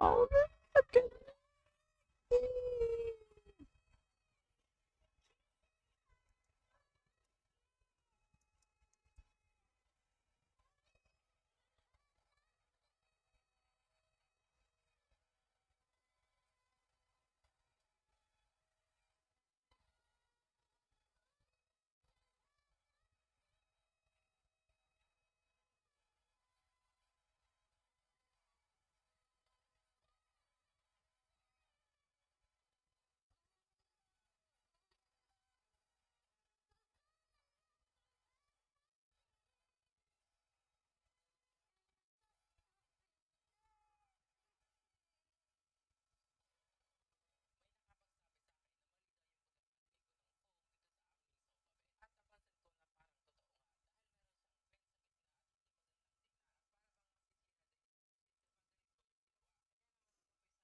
Oh, okay.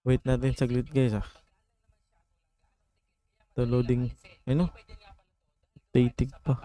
Wait natin saglit guys ah. The loading. Ano? Dating pa.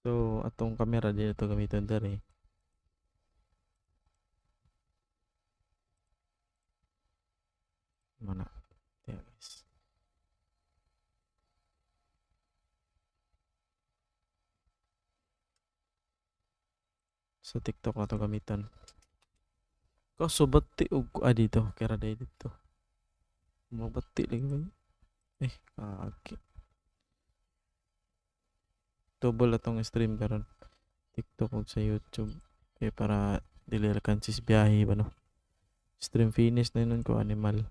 So, atong camera dito gamiton dere. Mana? Tiyan guys. Sa TikTok na to gamiton. Kaso bati og dito. Kaya dito. Mabati lagi ba? Kaki. Double atong stream karon. TikTok ug sa YouTube. Para dili ra kansis biyahe ba no. Stream finish na nun ko animal.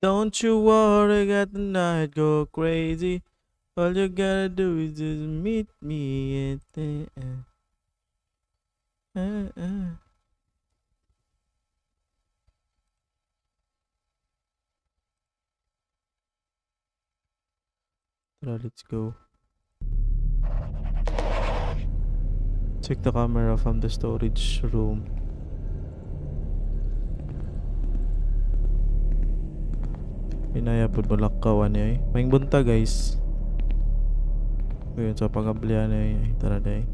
Don't you worry, got the night go crazy. All you gotta do is just meet me at the let's go. Check the camera from the storage room. Pinayapod mo lakawan niya eh. Maing bunta guys. Ngayon sa pangablihan niya eh. Tara day.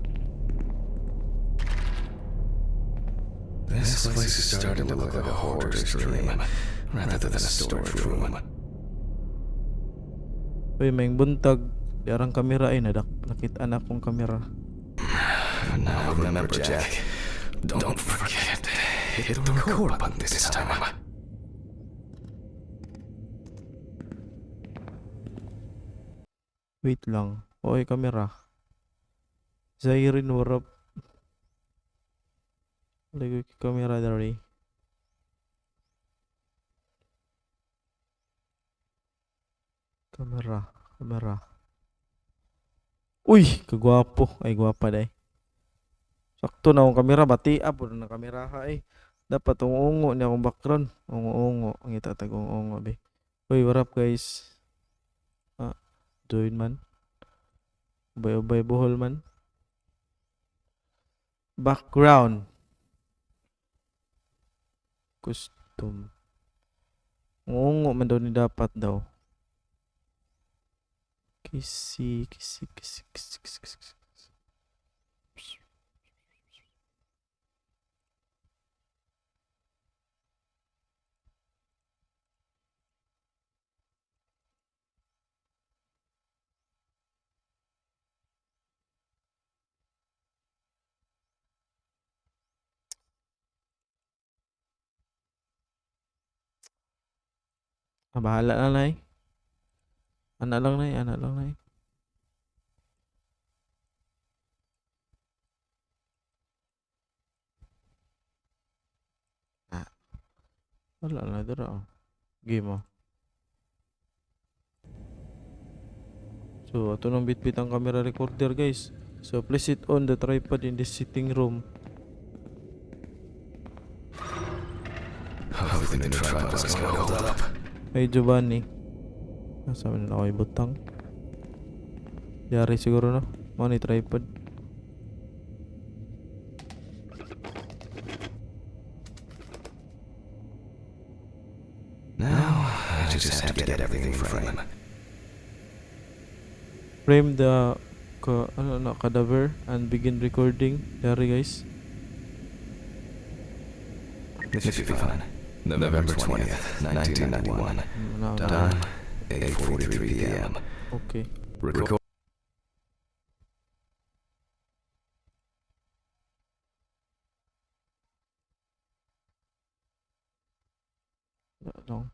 This place is starting to look like a hoarder's dream rather than a storage room. Uy, maing buntag. Di arang kamera ay nakita na akong kamera. Now remember, Jack. Don't forget. Hit the record button this time. Wait lang. Oy, kamera. Zairin warap. Lagi ko kamera dari. Kamera. Uy, kagwapo. Ay, gwapa day. Sakto na akong kamera. Bati po na kamera ha eh. Dapat ungo niya akong background. Ungo. Ang itatag ungo be. Uy, what up guys? Join man. Ubay buhol man. Background. Custom. Ungo man daw ni dapat daw. Kisi. Bahala na nay. Anak lang nay. Wala na dira. Game oh. So, ato nang bitbit ang camera recorder guys. So, place it on the tripod in the sitting room. Hopefully the tripod is gonna hold up. Hey Giovanni. Nasa na ako ibutang. Yari siguro no. Mo ni tripod. Now, I just have to get everything framed. Frame the cadaver and begin recording. Yari guys. This should be fun. November 20th, 1991. Time, 8:43 p.m. Okay. Record. No.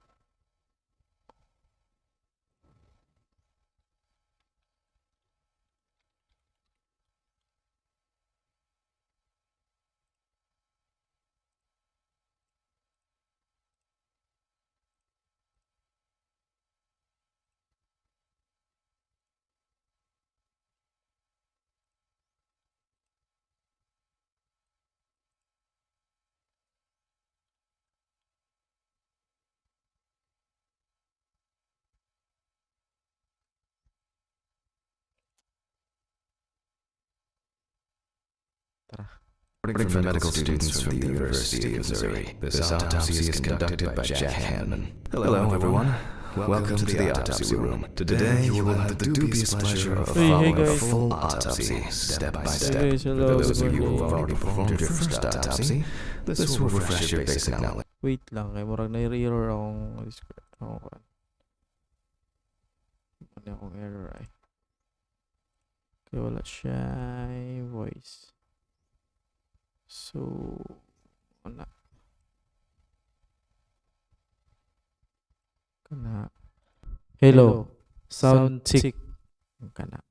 According from medical students from the University of Missouri, this autopsy is conducted by Jack Hanman. Hello, everyone. Welcome to the autopsy room. Today, you will have the dubious pleasure of following a full autopsy, step by step. For those of you who have already performed your first autopsy, this will refresh your basic knowledge. Wait lang, kay murag na-error akong error ay. Kaya wala siya voice. So, wala. Kana. Hello. Sound check. Kana.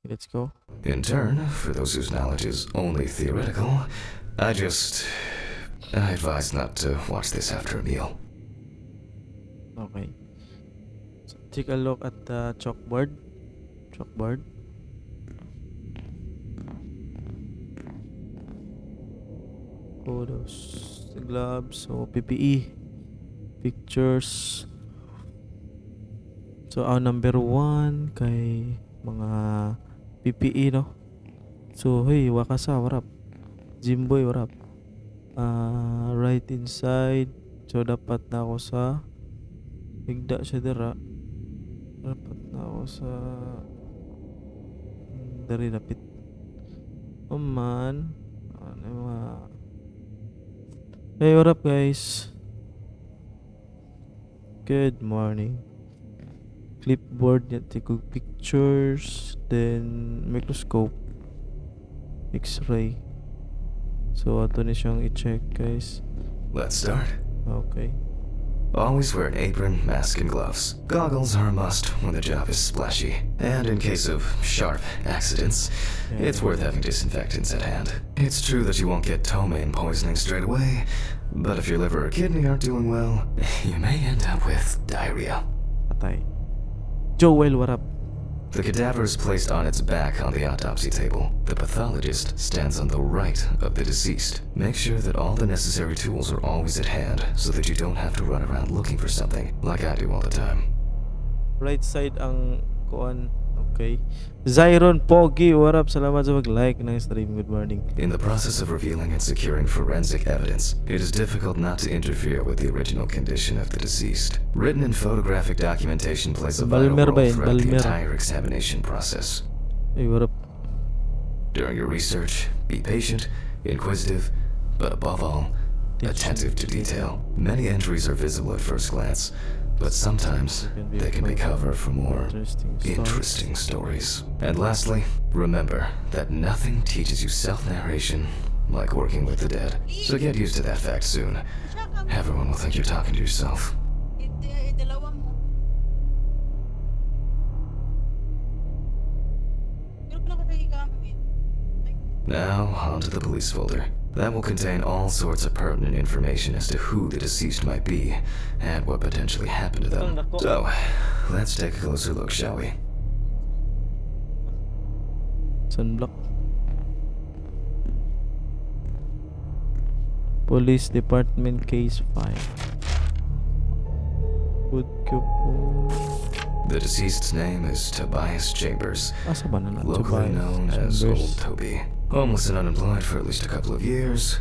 Let's go. In turn, for those whose knowledge is only theoretical, I advise not to watch this after a meal. Okay. So, take a look at the chalkboard. Photos, gloves, so PPE, pictures. So number 1 kay mga PPE no. So hey, wakasa warap. Jimboy warap. Right inside. So dapat na ako sa higda siya dira. Dapat na ako sa dari lapit. Oh man. Ano yung mga Hey, what up guys? Good morning. Clipboard niya, take pictures, then microscope, x-ray. So ato ni siyang i-check guys. Let's start. Okay. Always wear an apron, mask, and gloves. Goggles are a must when the job is splashy. And in case of sharp accidents, it's worth having disinfectants at hand. It's true that you won't get ptomaine poisoning straight away, but if your liver or kidney aren't doing well, you may end up with diarrhea. Patay. Joel, what up? The cadaver is placed on its back on the autopsy table. The pathologist stands on the right of the deceased. Make sure that all the necessary tools are always at hand so that you don't have to run around looking for something, like I do all the time. Right side ang kuan. Okay. Zyron Pogi, what up? Salamat sa mag-like ng stream. Good morning. In the process of revealing and securing forensic evidence, it is difficult not to interfere with the original condition of the deceased. Written and photographic documentation plays a vital Balmer role ba yun? throughout the Balmer. entire examination process. Hey, what up? During your research, be patient, inquisitive, but above all, attentive to detail. Many entries are visible at first glance, but sometimes they can be cover for more interesting stories. And lastly, remember that nothing teaches you self-narration like working with the dead. So get used to that fact soon. Everyone will think you're talking to yourself. Now, onto the police folder. That will contain all sorts of pertinent information as to who the deceased might be and what potentially happened to them. So, let's take a closer look, shall we? Sunblock. Police Department Case 5. Good po. The deceased's name is Tobias Chambers, Asa ba na locally known as Old Toby. Homeless and unemployed for at least a couple of years.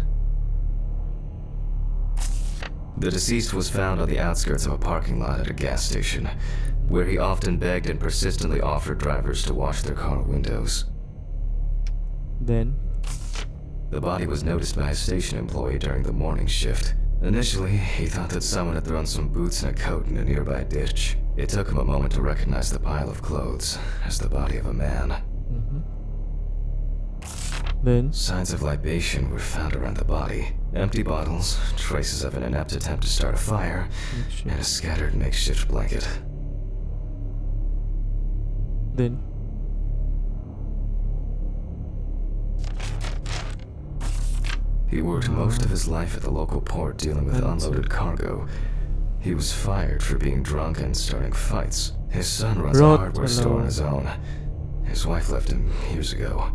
The deceased was found on the outskirts of a parking lot at a gas station, where he often begged and persistently offered drivers to wash their car windows. Then, The body was noticed by a station employee during the morning shift. Initially, he thought that someone had thrown some boots and a coat in a nearby ditch. It took him a moment to recognize the pile of clothes as the body of a man. then, Signs of libation were found around the body. Empty bottles, traces of an inept attempt to start a fire, and a scattered makeshift blanket. then, He worked most of his life at the local port dealing with unloaded cargo. He was fired for being drunk and starting fights. His son runs a hardware store on his own. His wife left him years ago.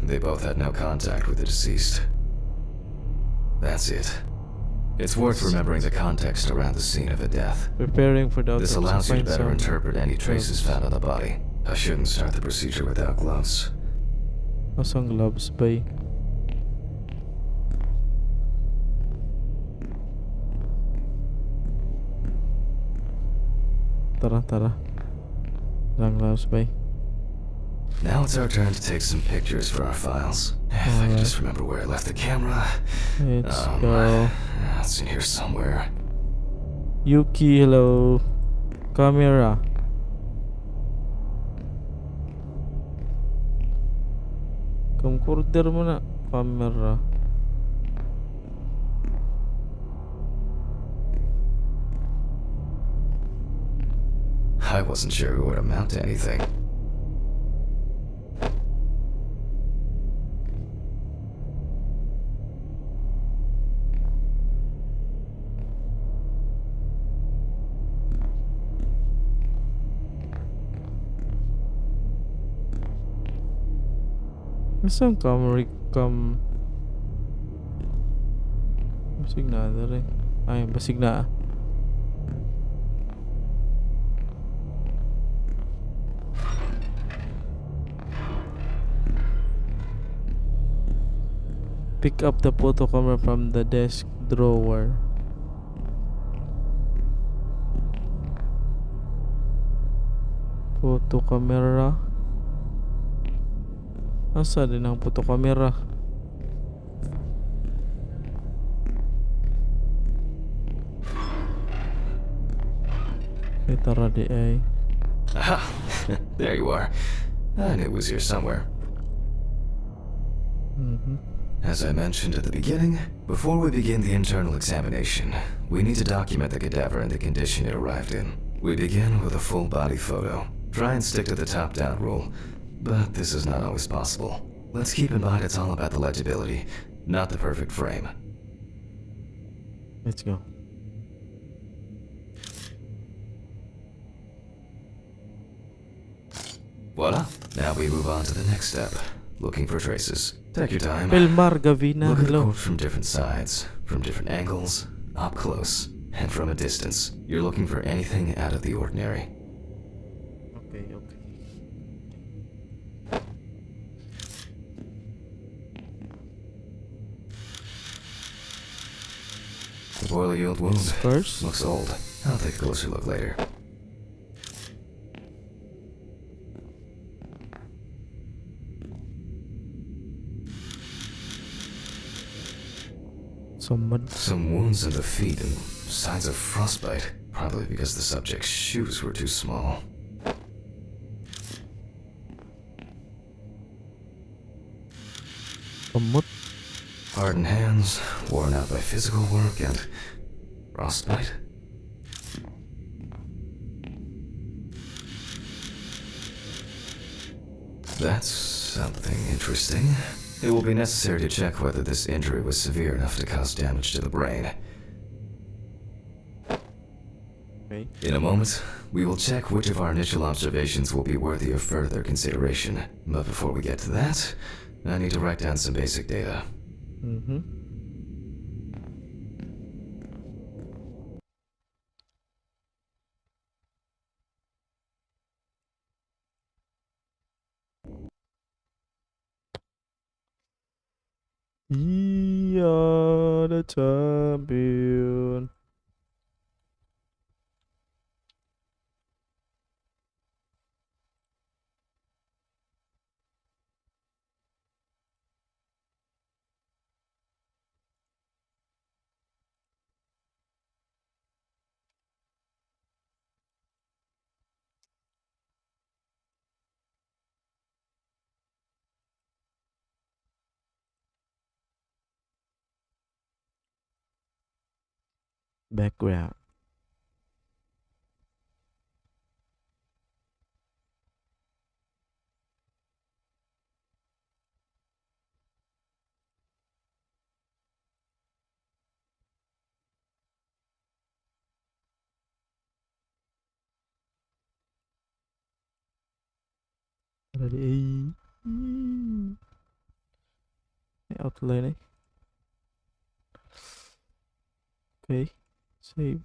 They both had no contact with the deceased. That's it. It's worth remembering the context around the scene of a death. preparing for the This autopsy. allows you to Find better some interpret any traces found on the body. I shouldn't start the procedure without gloves. Asang gloves ba? Tara. Lang gloves ba? Now it's our turn to take some pictures for our files. If I can just remember where I left the camera. Let's go. It's in here somewhere. Yuki, hello. Camera. Camcorder mo na. Camera. I wasn't sure it would amount to anything. Saan ka kam basig na rin. Ay, basig na. Pick up the photo camera from the desk drawer. Photo camera. Asa din ang photo camera? Tara di ay. Aha! There you are. I knew it was here somewhere. As I mentioned at the beginning, before we begin the internal examination, we need to document the cadaver and the condition it arrived in. We begin with a full body photo. Try and stick to the top-down rule, but this is not always possible. Let's keep in mind it's all about the legibility, not the perfect frame. Let's go. Voila! Now we move on to the next step, looking for traces. Take your time. Pelmar Gavina, Look at the hello. corpse from different sides, from different angles, up close, and from a distance. You're looking for anything out of the ordinary. Okay, okay. The boiler old wound First, looks old. I'll take a closer look later. someone. Some wounds in the feet and signs of frostbite, probably because the subject's shoes were too small. Kamot. Hardened hands, worn out by physical work, and frostbite? That's something interesting. It will be necessary to check whether this injury was severe enough to cause damage to the brain. Okay. In a moment, we will check which of our initial observations will be worthy of further consideration. But before we get to that, I need to write down some basic data. You're the champion. Background. Ready. Outline eh. Okay. Save.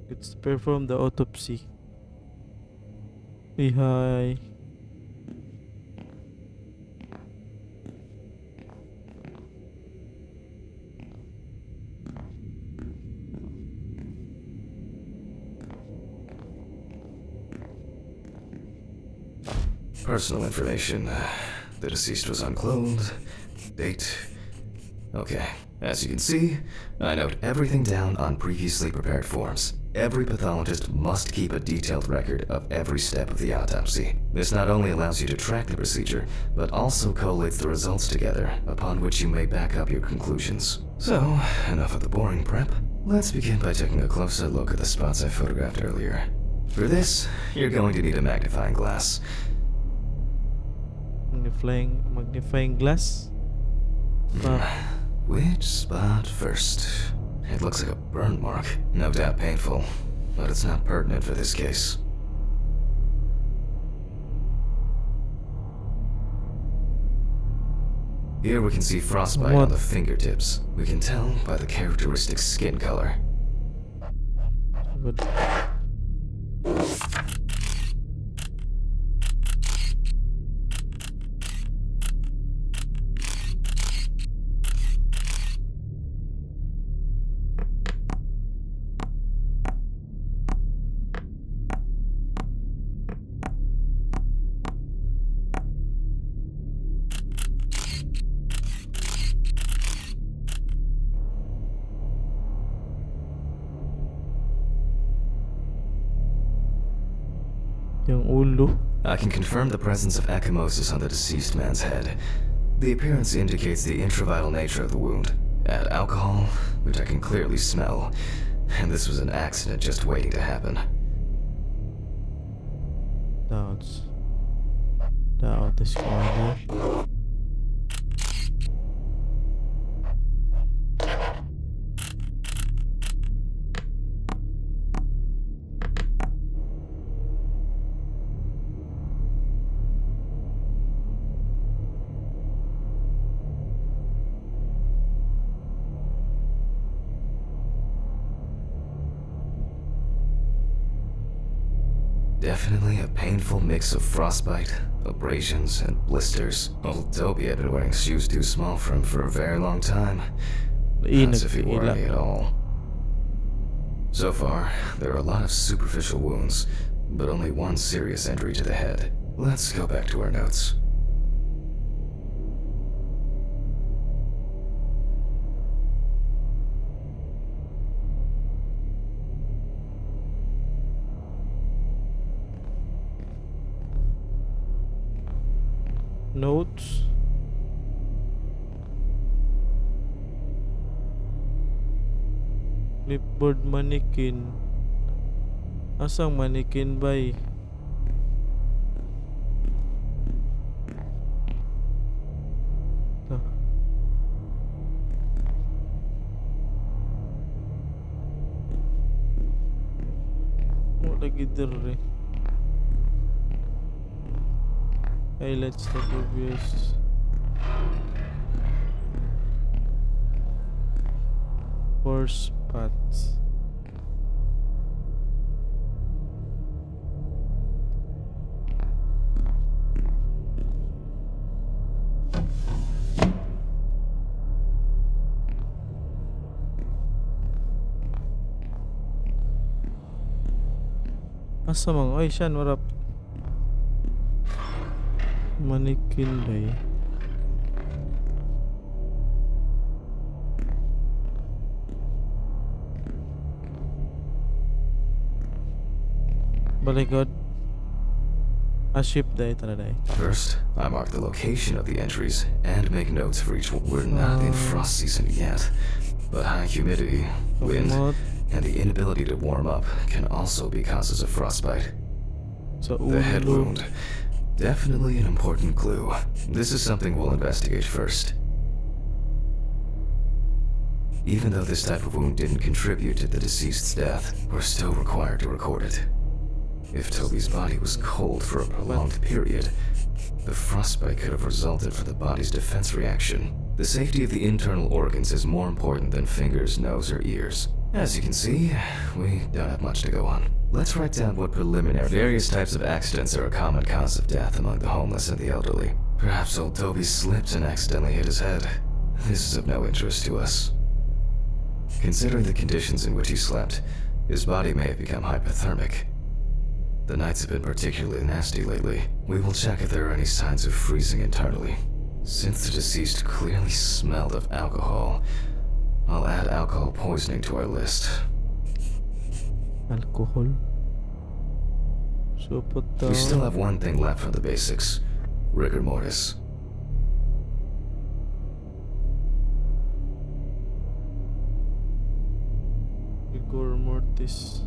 Let's perform the autopsy. Hey, hi. Personal information. The deceased was unclothed. Date. Okay. As you can see, I note everything down on previously prepared forms. Every pathologist must keep a detailed record of every step of the autopsy. This not only allows you to track the procedure, but also collates the results together, upon which you may back up your conclusions. So, enough of the boring prep. Let's begin by taking a closer look at the spots I photographed earlier. For this, you're going to need a magnifying glass. magnifying glass. Which spot first? It looks like a burn mark. No doubt painful, but it's not pertinent for this case. Here we can see frostbite on the fingertips. We can tell by the characteristic skin color. Good. Yung ulo. I can confirm the presence of ecchymosis on the deceased man's head. The appearance indicates the intravital nature of the wound. Add alcohol, which I can clearly smell, and this was an accident just waiting to happen. Doubt this corner. Definitely a painful mix of frostbite, abrasions, and blisters. Old Toby had been wearing shoes too small for him for a very long time. As if he wore any at all. So far, there are a lot of superficial wounds, but only one serious injury to the head. Let's go back to our notes. Notes. Clipboard mannequin. Asang mannequin bay? Lagi dere. Highlights the previous. Four spots. Asa mang ay siyan warap mannequin day. Baligod. A ship day tara day. First, I mark the location of the entries and make notes for each one. We're not in frost season yet, but high humidity, wind, and the inability to warm up can also be causes of frostbite. The head wound. Definitely an important clue. This is something we'll investigate first. Even though this type of wound didn't contribute to the deceased's death, we're still required to record it. If Toby's body was cold for a prolonged period, the frostbite could have resulted from the body's defense reaction. The safety of the internal organs is more important than fingers, nose, or ears. As you can see, we don't have much to go on. Let's write down what preliminary various types of accidents are a common cause of death among the homeless and the elderly. Perhaps old Toby slipped and accidentally hit his head. This is of no interest to us. Considering the conditions in which he slept, his body may have become hypothermic. The nights have been particularly nasty lately. We will check if there are any signs of freezing internally. Since the deceased clearly smelled of alcohol, I'll add alcohol poisoning to our list. Alcohol. So put down. We still have one thing left from the basics. Rigor mortis. Rigor mortis.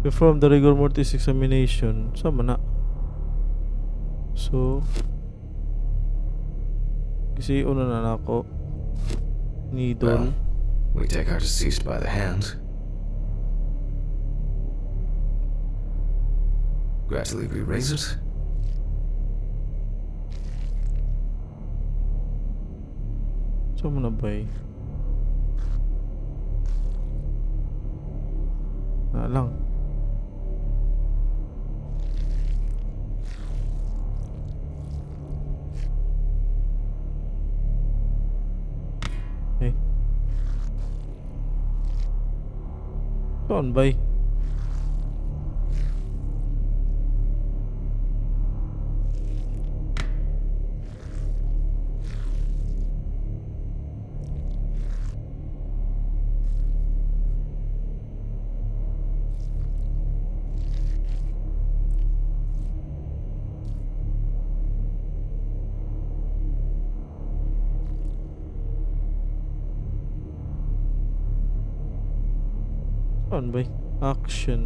Perform the rigor mortis examination. Sama na. So, kasi una na ako. Needle. Well, we take our deceased by the hand. Gradually we raise it. Sama na ba eh? Na lang. Eh. Saan ba eh? Saan ba eh? Action.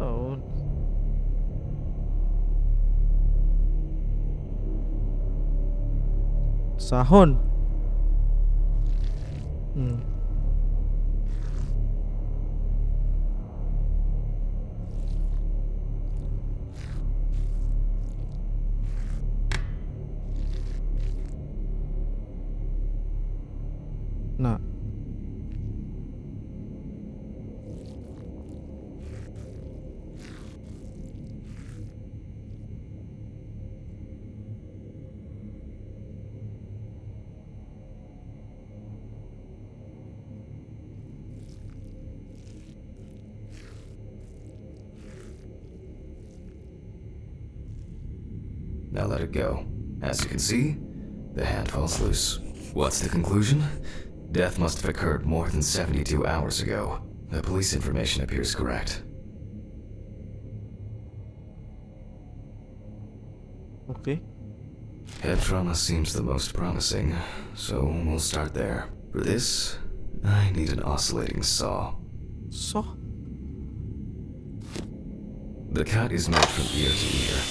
Oo. Sahon. Na. Now let it go. As you can see, the hand falls loose. What's the conclusion? Death must have occurred more than 72 hours ago. The police information appears correct. Okay. Head trauma seems the most promising, so we'll start there. For this, I need an oscillating saw. So? The cut is made from ear to ear.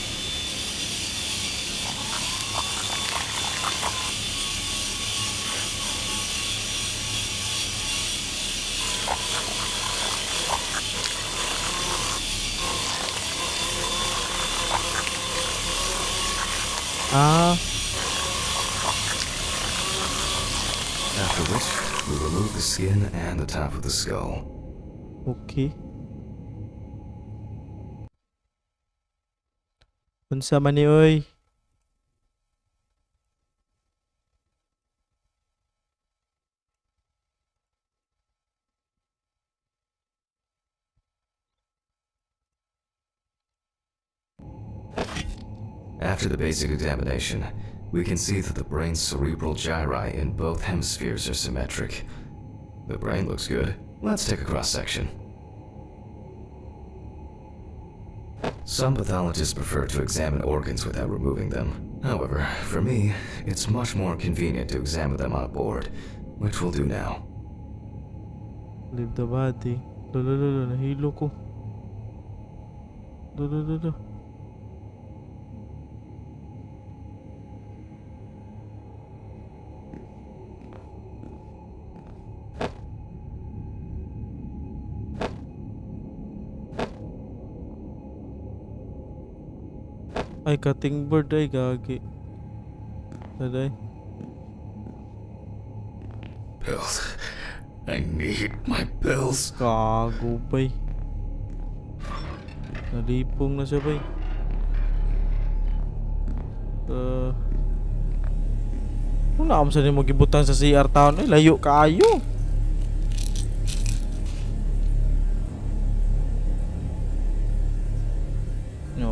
Ah, After which, we remove the skin and the top of the skull. okay. Unsa man ni oy? After the basic examination, we can see that the brain's cerebral gyri in both hemispheres are symmetric. The brain looks good. Let's take a cross-section. Some pathologists prefer to examine organs without removing them. However, for me, it's much more convenient to examine them on a board, which we'll do now. Leave the body. Lolo, nahilo ko. Lolo. Ay, cutting board ay gagi. Aday. Pills. I need my pills. Gago bay. Nalipong na siya bay. Kung naam sa mo gibutan sa CR town, ay layo kaayo.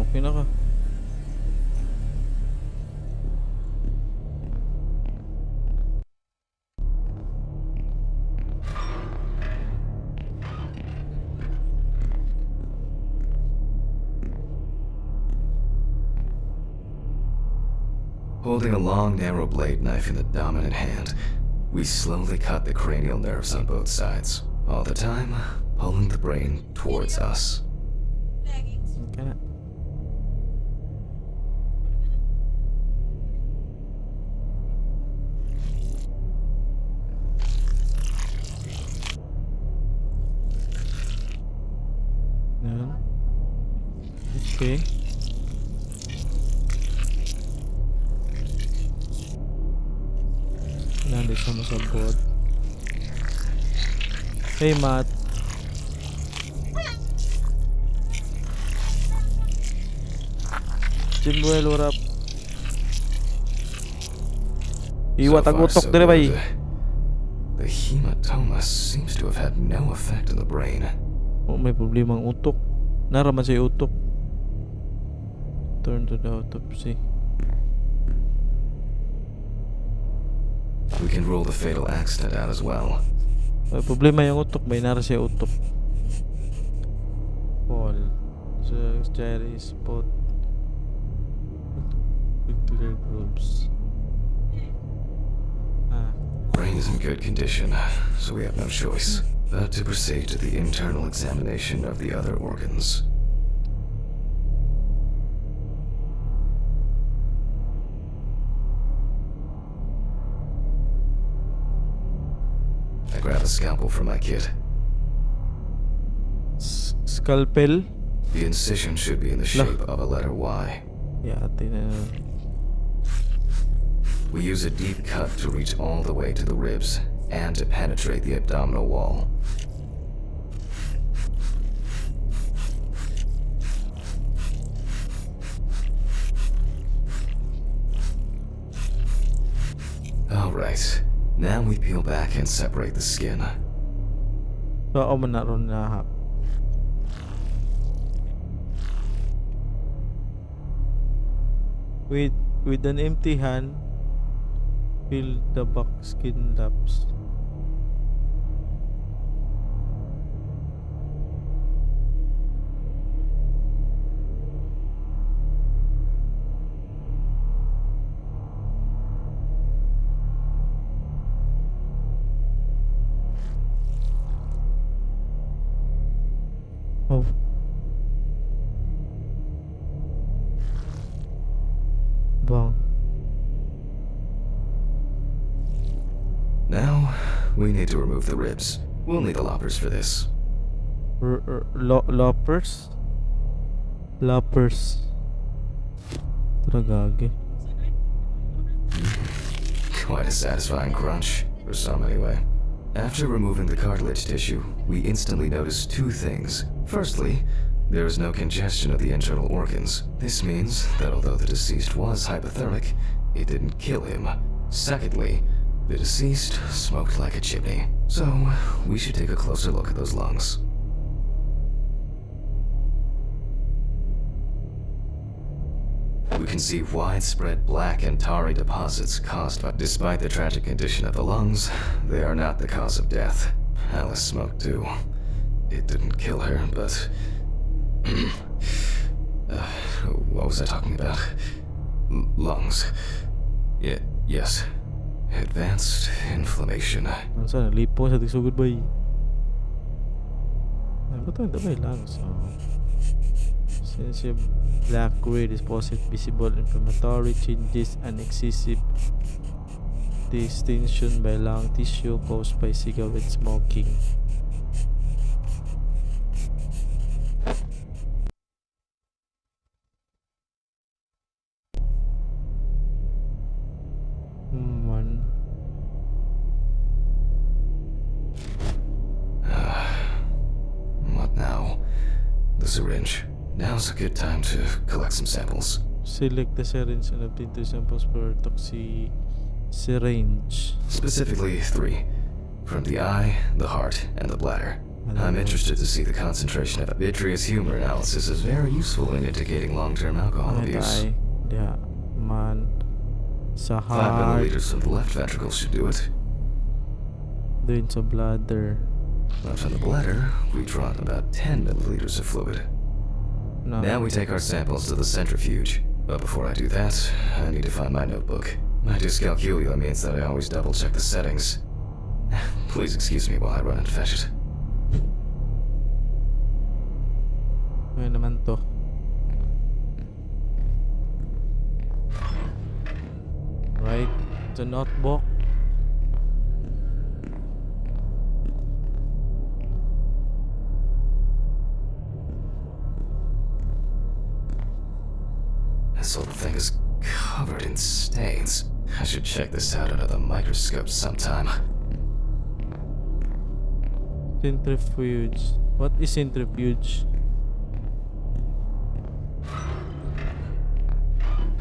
Okay na ka. Holding a long, narrow blade knife in the dominant hand, we slowly cut the cranial nerves on both sides, all the time pulling the brain towards us. Okay na. Yan. Okay. Nandito siya masabot. Hey, Matt. Jimwell, what up? Iwa So far, tagutok so dire bay. good. The hematoma seems to have had no effect on the brain. Oh, may problema ang utok. Naraman sa utok. Turn to the autopsy. We can rule the fatal accident out as well. May problema yung utok, may nara siya utok. Paul. Jerry spot. Victoria groups. Brain is in good condition, so we have no choice but to proceed to the internal examination of the other organs. I grab a scalpel from my kit. Scalpel. The incision should be in the shape of a letter Y. Yeah, We use a deep cut to reach all the way to the ribs and to penetrate the abdominal wall. Alright, now we peel back and separate the skin. So, ako man naroon na hap. With an empty hand, peel the back skin laps. Oh. Bang. Now, we need to remove the ribs. We'll need the loppers for this. Loppers? Loppers. Tragagi. Quite a satisfying crunch, for some anyway. After removing the cartilage tissue, we instantly noticed two things. Firstly, there is no congestion of the internal organs. This means that although the deceased was hypothermic, it didn't kill him. Secondly, the deceased smoked like a chimney. So, we should take a closer look at those lungs. We can see widespread black and tarry deposits caused by... Despite the tragic condition of the lungs, they are not the cause of death. Alice smoked too. It didn't kill her, but... what was I talking about? Lungs. Yes. Advanced inflammation. Ano sana? Lipo sa tigsugod ba eh? Ay, ba't ito ba lang? So, since your black red is positive, visible inflammatory changes and excessive distension by lung tissue caused by cigarette smoking. Man. What now? The syringe. Now's a good time to collect some samples. Select the syringe and obtain 2 samples per toxi syringe. Specifically 3. From the eye, the heart, and the bladder. I'm interested to see the concentration of vitreous humor analysis is very useful in indicating long-term alcohol abuse. Yeah, man. Sa 5 heart, milliliters from the left ventricle should do it. dun sa bladder. But from the bladder, we draw about 10 milliliters of fluid. No. Now we take our samples to the centrifuge. But before I do that, I need to find my notebook. My dyscalculia means that I always double-check the settings. Please excuse me while I run and fetch it. Ano naman to? Right, the notebook. This whole thing is covered in stains. I should check this out under the microscope sometime. Centrifuge. What is centrifuge?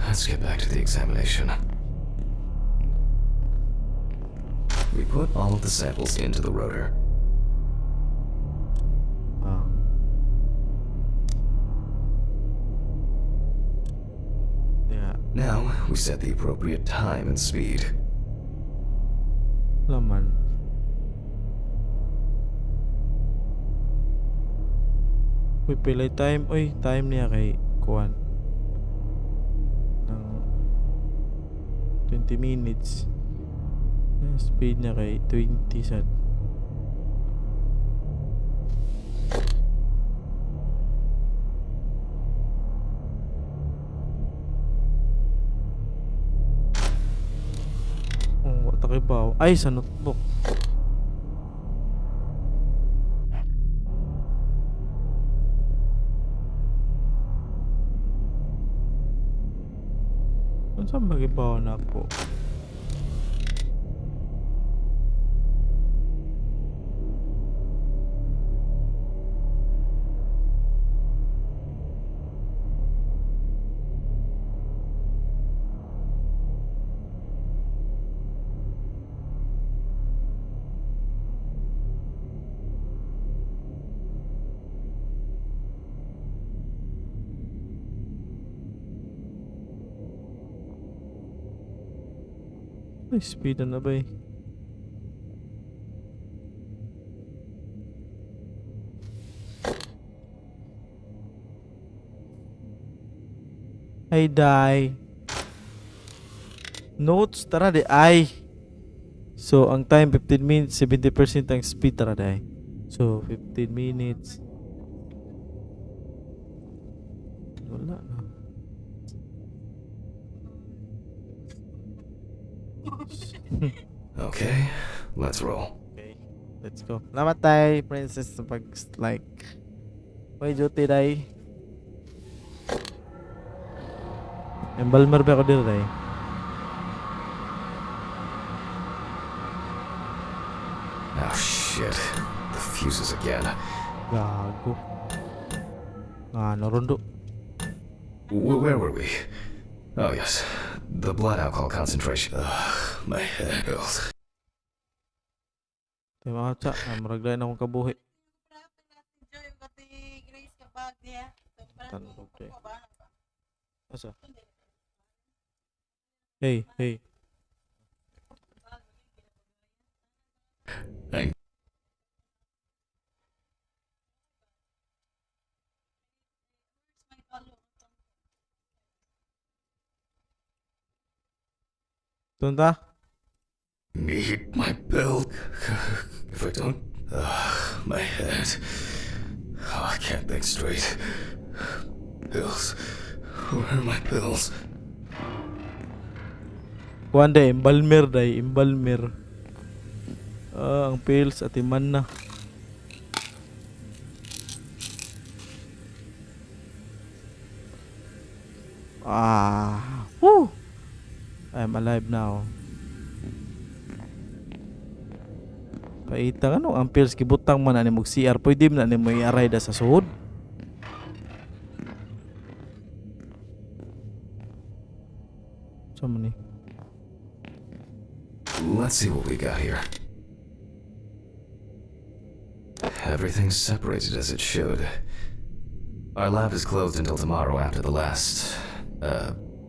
Let's get back to the examination. We put all of the samples into the rotor. Yeah. Now, we set the appropriate time and speed. Laman. Uy, pilay time. Uy, time niya kay Kuan. Ng 20 minutes. Speed niya kay 20 sad. Oh, wata kay baw. Ay, sa notebook. Saan magibaw na ako? Ay, speed na ba eh? Ay, die. Notes, tara de. Ay. So, ang time 15 minutes, 70% ang speed, tara de. So, 15 minutes. Wala na. Okay, let's roll. Okay, let's go. Namatay, princess, sa pag like. May duty day. Embalmer ba ako dito day? Oh shit, the fuses again. Gago. Narondo. Where were we? Oh yes, the blood alcohol concentration. Ugh, my head hurts. Diba ka, maraglayan akong kabuhi. Tanong day. Asa? Hey, hey. Thank Tunta? Need my pill. If I don't, my head. Oh, I can't think straight. Pills. Where are my pills? Kuan day, embalmer day, embalmer. Ang pills at iman na. Woo! I'm alive now. Paita ano ang pills gibutang man ani mog CR pwede man ani mo i-aray da sa suhod. So many. Let's see what we got here. Everything's separated as it should. Our lab is closed until tomorrow after the last,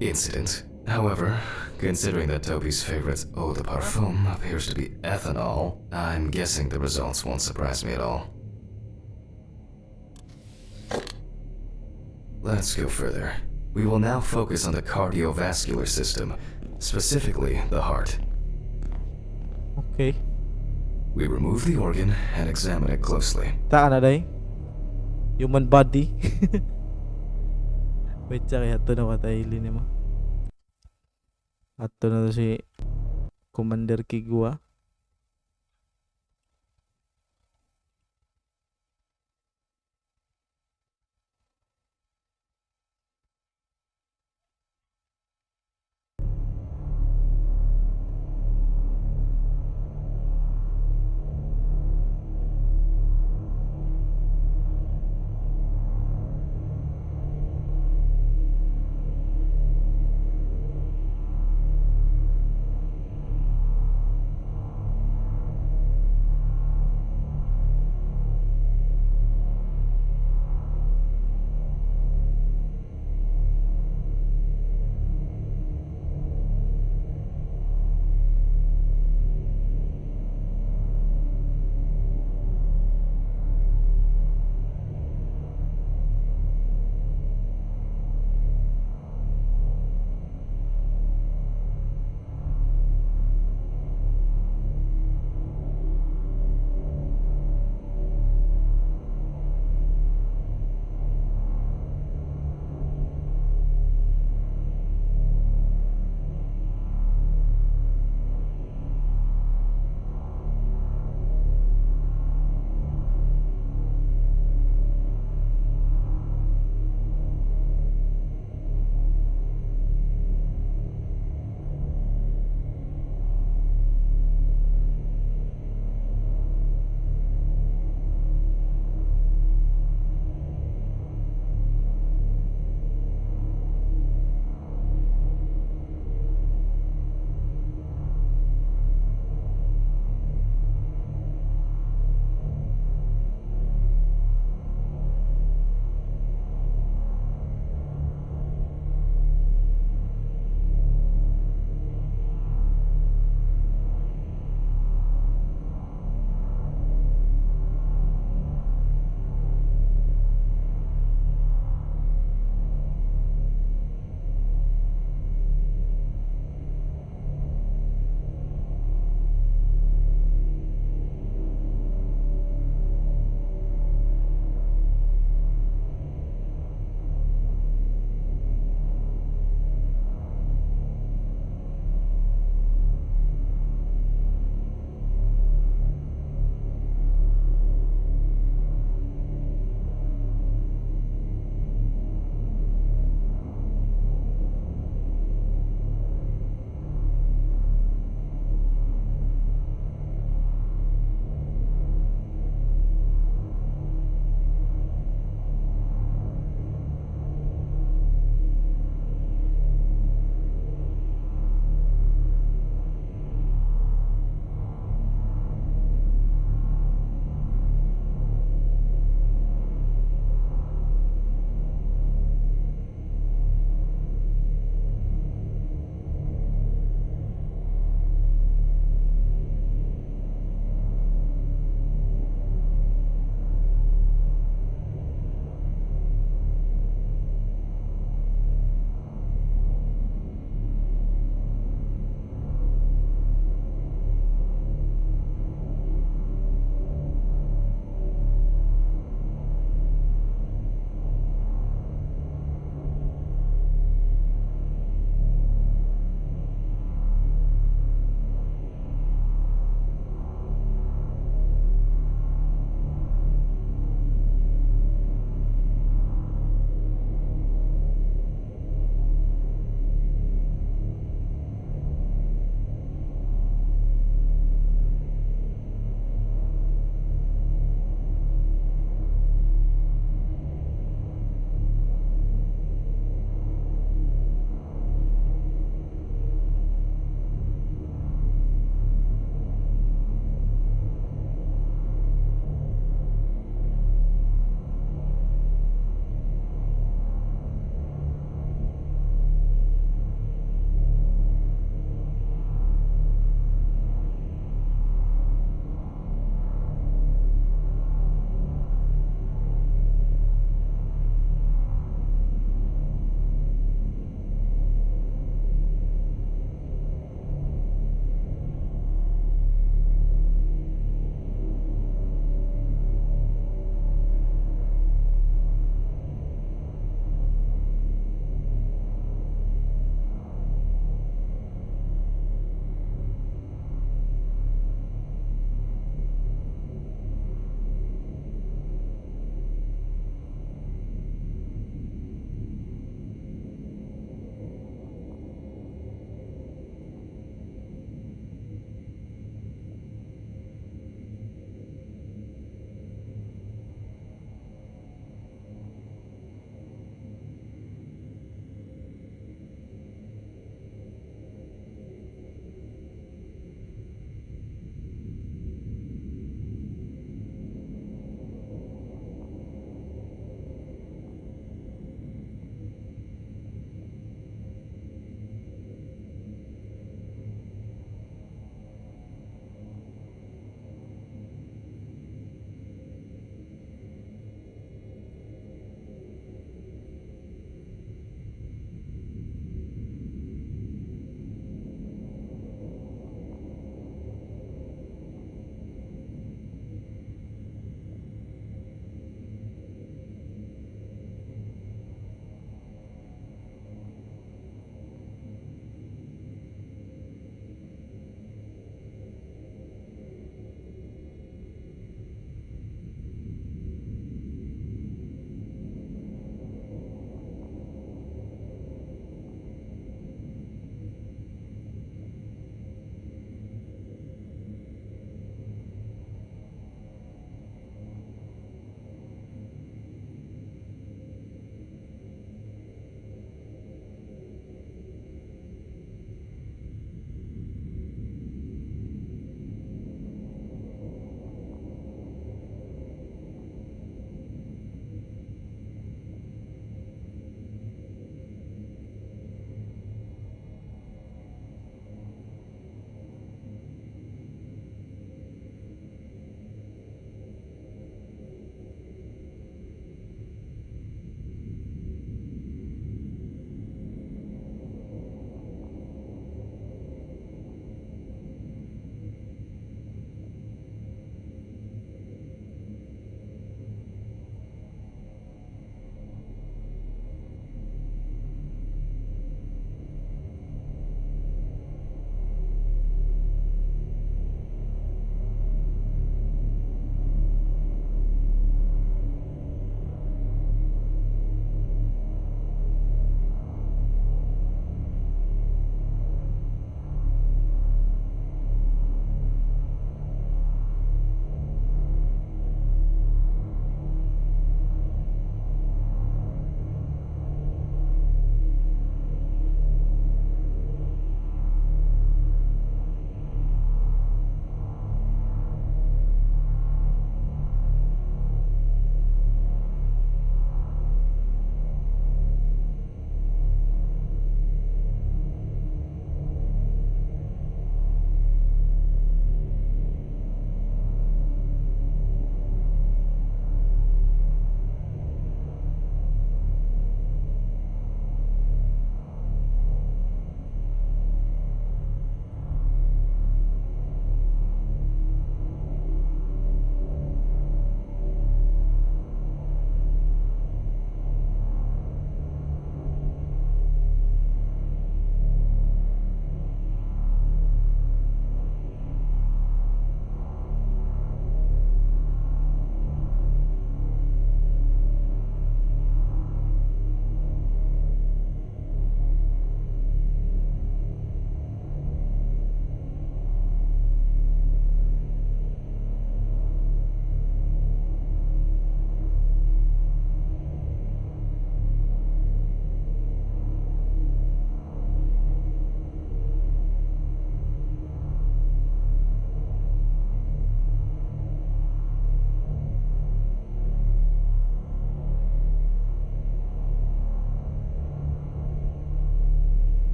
incident. However, considering that Toby's favorite eau de parfum appears to be ethanol, I'm guessing the results won't surprise me at all. Let's go further. We will now focus on the cardiovascular system, specifically the heart. Okay. We remove the organ and examine it closely. Ta na day. Human body. Wait, tsaka hato na katahili ni mo. Hato na to si Commander Kigwa.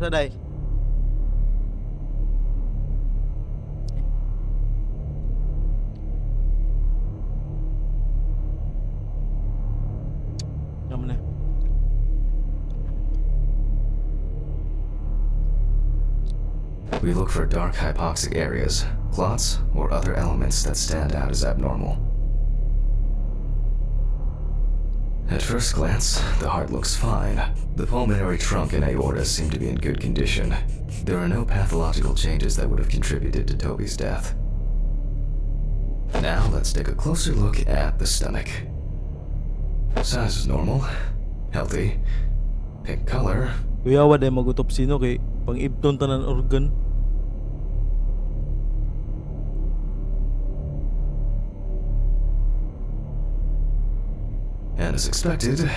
Sa day. Naman na. We look for dark hypoxic areas, clots, or other elements that stand out as abnormal. At first glance, the heart looks fine. The pulmonary trunk and aorta seem to be in good condition. There are no pathological changes that would have contributed to Toby's death. Now let's take a closer look at the stomach. Size is normal, healthy, pink color. Kuya, wala mag-autopsy no kay pang-ibton tanan organ. And as expected,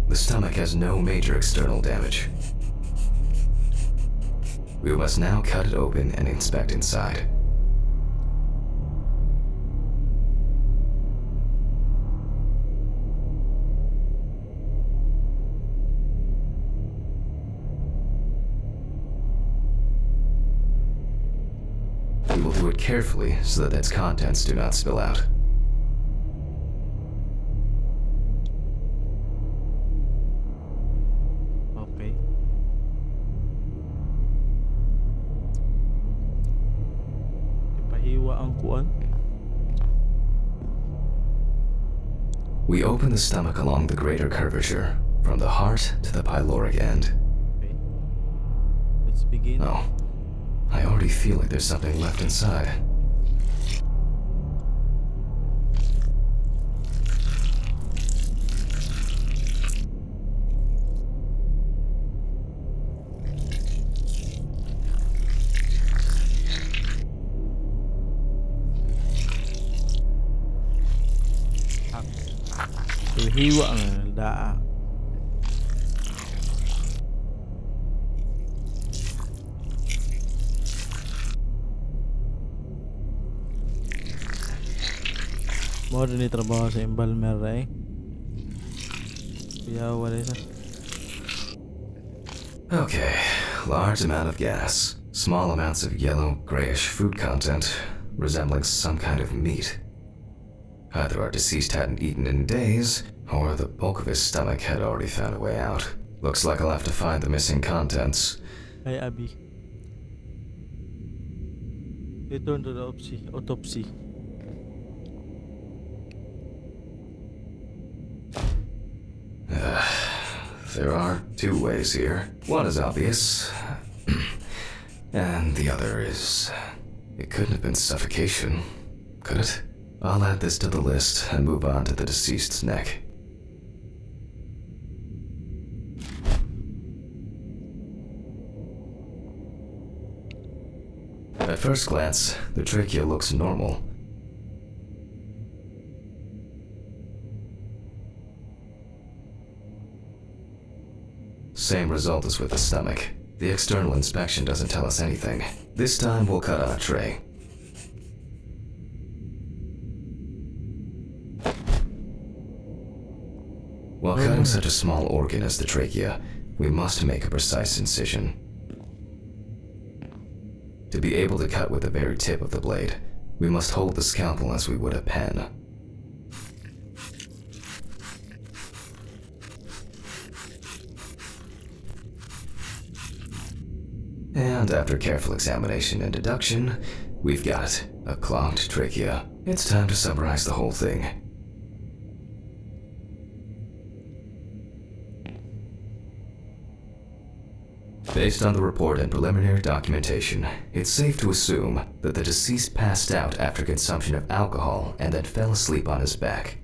the stomach has no major external damage. We must now cut it open and inspect inside. We will do it carefully so that its contents do not spill out. Okay. Ipahiwa ang kuan. We open the stomach along the greater curvature, from the heart to the pyloric end. Okay. Let's begin. Oh, I already feel like there's something left inside. Hiwa ang daa. Mo din trabaho sa embalmer eh. Kaya wala na. Okay, large amount of gas, small amounts of yellow, grayish food content, resembling some kind of meat. Either our deceased hadn't eaten in days, or the bulk of his stomach had already found a way out. Looks like I'll have to find the missing contents. Ay, Abby. Return to the autopsy. There are two ways here. One is obvious, and the other is... It couldn't have been suffocation, could it? I'll add this to the list and move on to the deceased's neck. At first glance, the trachea looks normal. Same result as with the stomach. The external inspection doesn't tell us anything. This time we'll cut on a tray. While cutting such a small organ as the trachea, we must make a precise incision. To be able to cut with the very tip of the blade, we must hold the scalpel as we would a pen. And after careful examination and deduction, we've got a clogged trachea. It's time to summarize the whole thing. Based on the report and preliminary documentation, it's safe to assume that the deceased passed out after consumption of alcohol and then fell asleep on his back.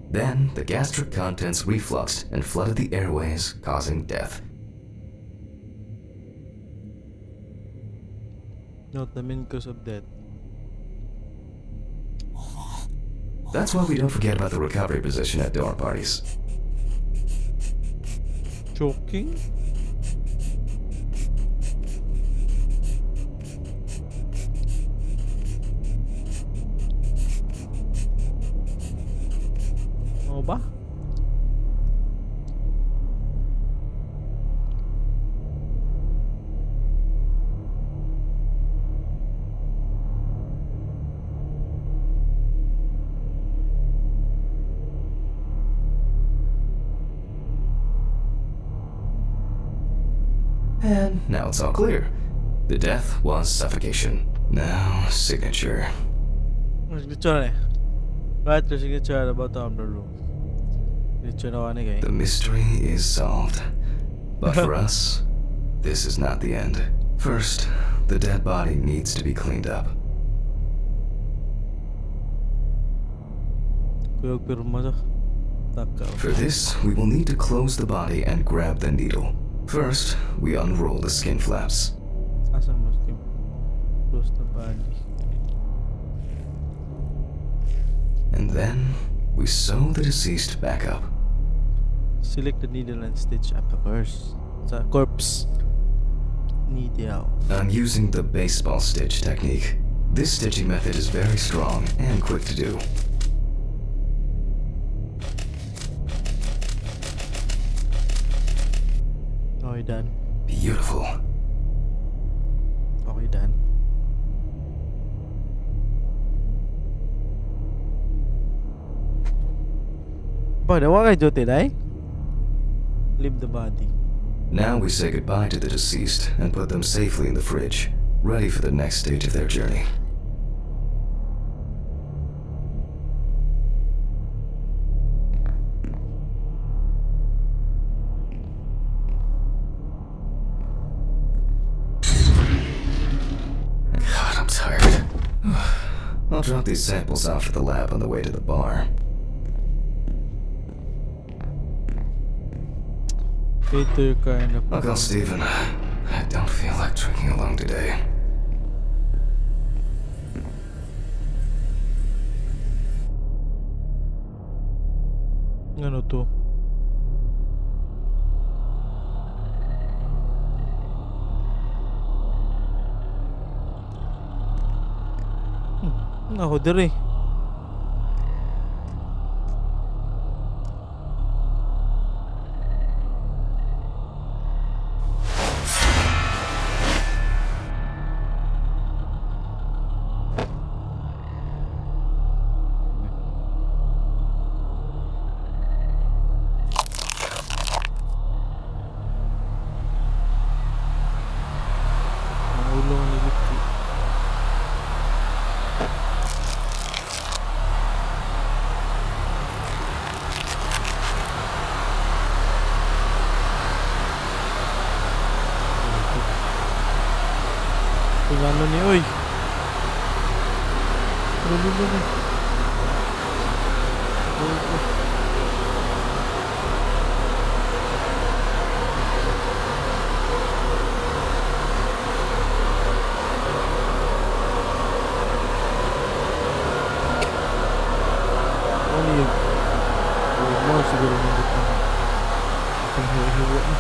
Then, the gastric contents refluxed and flooded the airways, causing death. Not the main cause of death. That's why we don't forget about the recovery position at dinner parties. Choking? And now it's all clear. The death was suffocation. Now, signature. Signature eh. Right, the signature at the bottom of the room. Signature na wani kay. The mystery is solved. But for us, this is not the end. First, the dead body needs to be cleaned up. Kuyog pirma to. Takaw. For this, we will need to close the body and grab the needle. First, we unroll the skin flaps. Asa mo skim? Close the body. And then, we sew the deceased back up. Select the needle and stitch up the corpse. Needle. I'm using the baseball stitch technique. This stitching method is very strong and quick to do. Okay, done. Beautiful. Okay, done. But what I do today? Leave the body. Now we say goodbye to the deceased and put them safely in the fridge, ready for the next stage of their journey. God, I'm tired. I'll drop these samples off at the lab on the way to the bar. Ito yung kind of... I'll call Steven. I don't feel like drinking alone today. Ano to? Ako diri. Ano ni oy? Lulu. Ano yun? More siguro nandito na. Itong hiwa-hiwa na.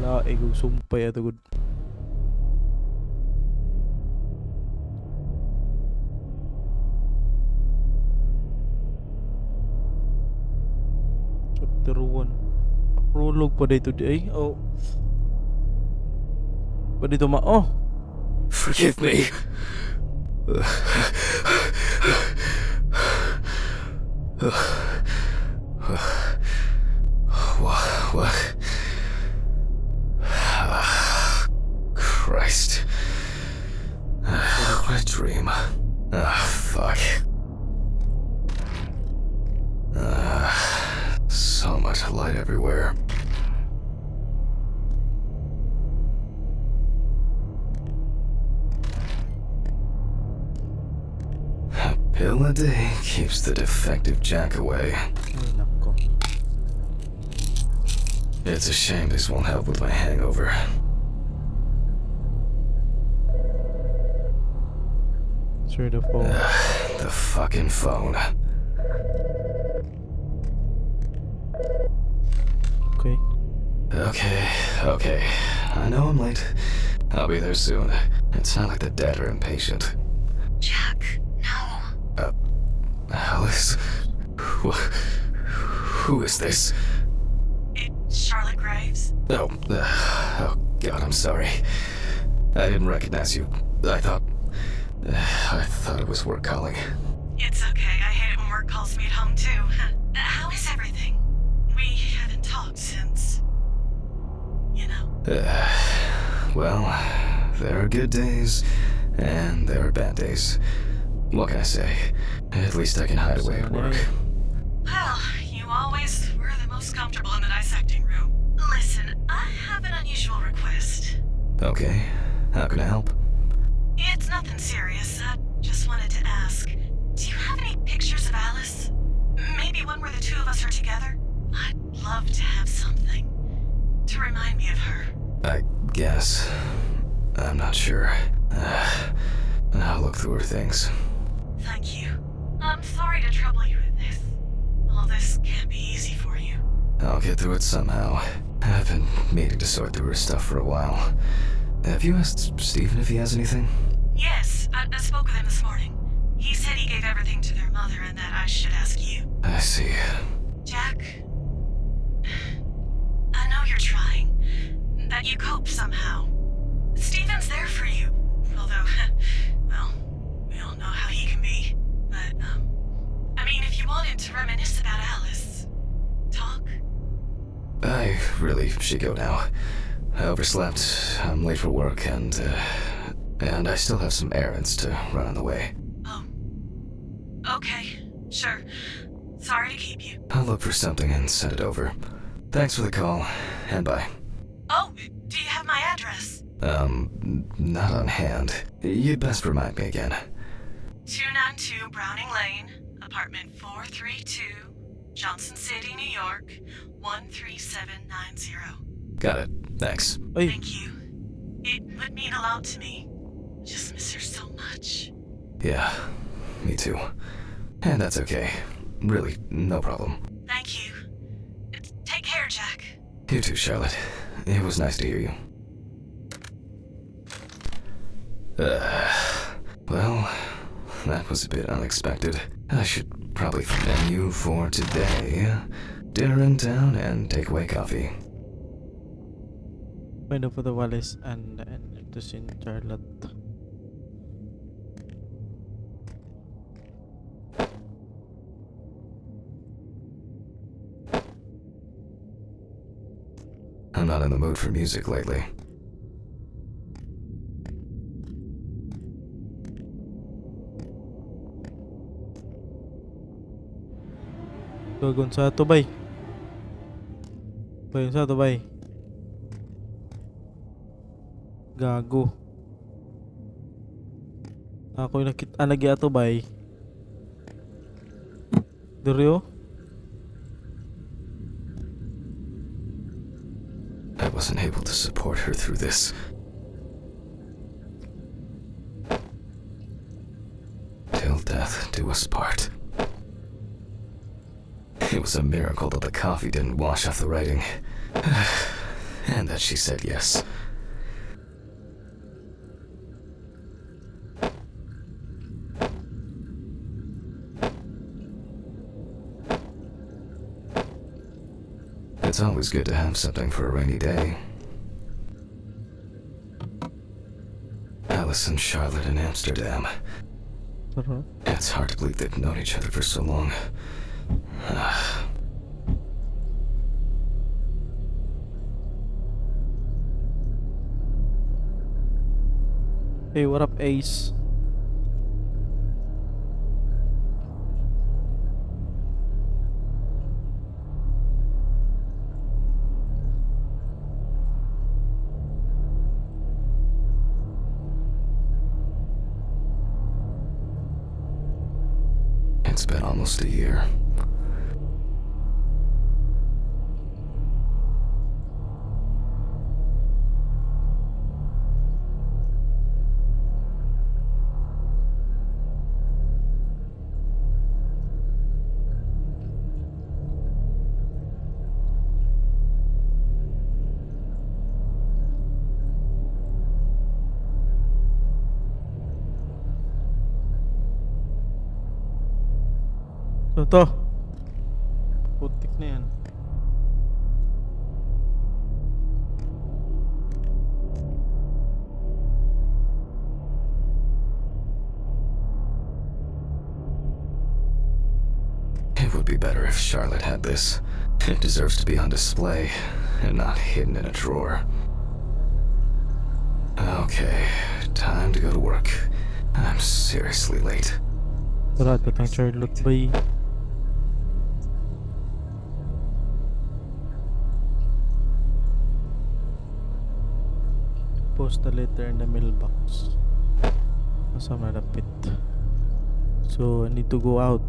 Laig og sumpay ato gud. Chapter 1. Prologue pa dito di ay. Oh. Pa dito oh. Forgive me. What? Christ. What a dream. Fuck. So much light everywhere. A pill a day keeps the defective Jack away. Ay, nako. It's a shame this won't help with my hangover. Through the phone. The fucking phone. Okay. I know I'm late. I'll be there soon. It's not like the dead are impatient. Jack, no. Alice? Who is this? It's Charlotte Graves. Oh God, I'm sorry. I didn't recognize you. I thought it was work calling. It's okay. I hate it when we're Robert calls me at home too. How is everything? We haven't talked since... you know. Well, there are good days, and there are bad days. What can I say? At least I can hide away at work. Well, you always were the most comfortable in the dissecting room. Listen, I have an unusual request. Okay, how can I help? It's nothing serious. I just wanted to ask, do you have any pictures of Alice? Maybe one where the two of us are together? I'd love to have something to remind me of her. I guess. I'm not sure. I'll look through her things. Thank you. I'm sorry to trouble you with this. All this can't be easy for you. I'll get through it somehow. I've been meaning to sort through her stuff for a while. Have you asked Stephen if he has anything? Yes, I spoke with him this morning. He said he gave everything to their mother and that I should ask you. I see. Jack, I know you're trying. That you cope somehow. Stephen's there for you. Although, well, we all know how he can be. But, I mean, if you wanted to reminisce about Alice, talk. I really should go now. I overslept, I'm late for work, and I still have some errands to run on the way. Oh. Okay, sure. Sorry to keep you. I'll look for something and send it over. Thanks for the call, and bye. Oh, do you have my address? Not on hand. You'd best remind me again. 292 Browning Lane, apartment 432, Johnson City, New York, 13790. Got it. Thanks. Ay, Thank you. It would mean a lot to me. I just miss her so much. Yeah, me too. And that's okay. Really, no problem. Thank you. Take care, Jack. You too, Charlotte. It was nice to hear you. Well, that was a bit unexpected. I should probably thank you for today. Dinner in town and takeaway coffee. find out for the Wallace and to send Charlotte. I'm not in the mood for music lately. Gagon sa to bay. Bay sa to bay. Gago. Ako yung nakita lagi ato bay. Diryo? I wasn't able to support her through this. Till death do us part. It was a miracle that the coffee didn't wash off the writing. And that she said yes. It's always good to have something for a rainy day. Alice and Charlotte in Amsterdam. Sarap. It's hard to believe they've known each other for so long. Hey, what up, Ace? It's been almost a year. To. Putik na yan. It would be better if Charlotte had this. It deserves to be on display and not hidden in a drawer. Okay, time to go to work. I'm seriously late. Tara, tatang Charlotte bay. Post the letter in the mailbox. Asa malapit. So I need to go out.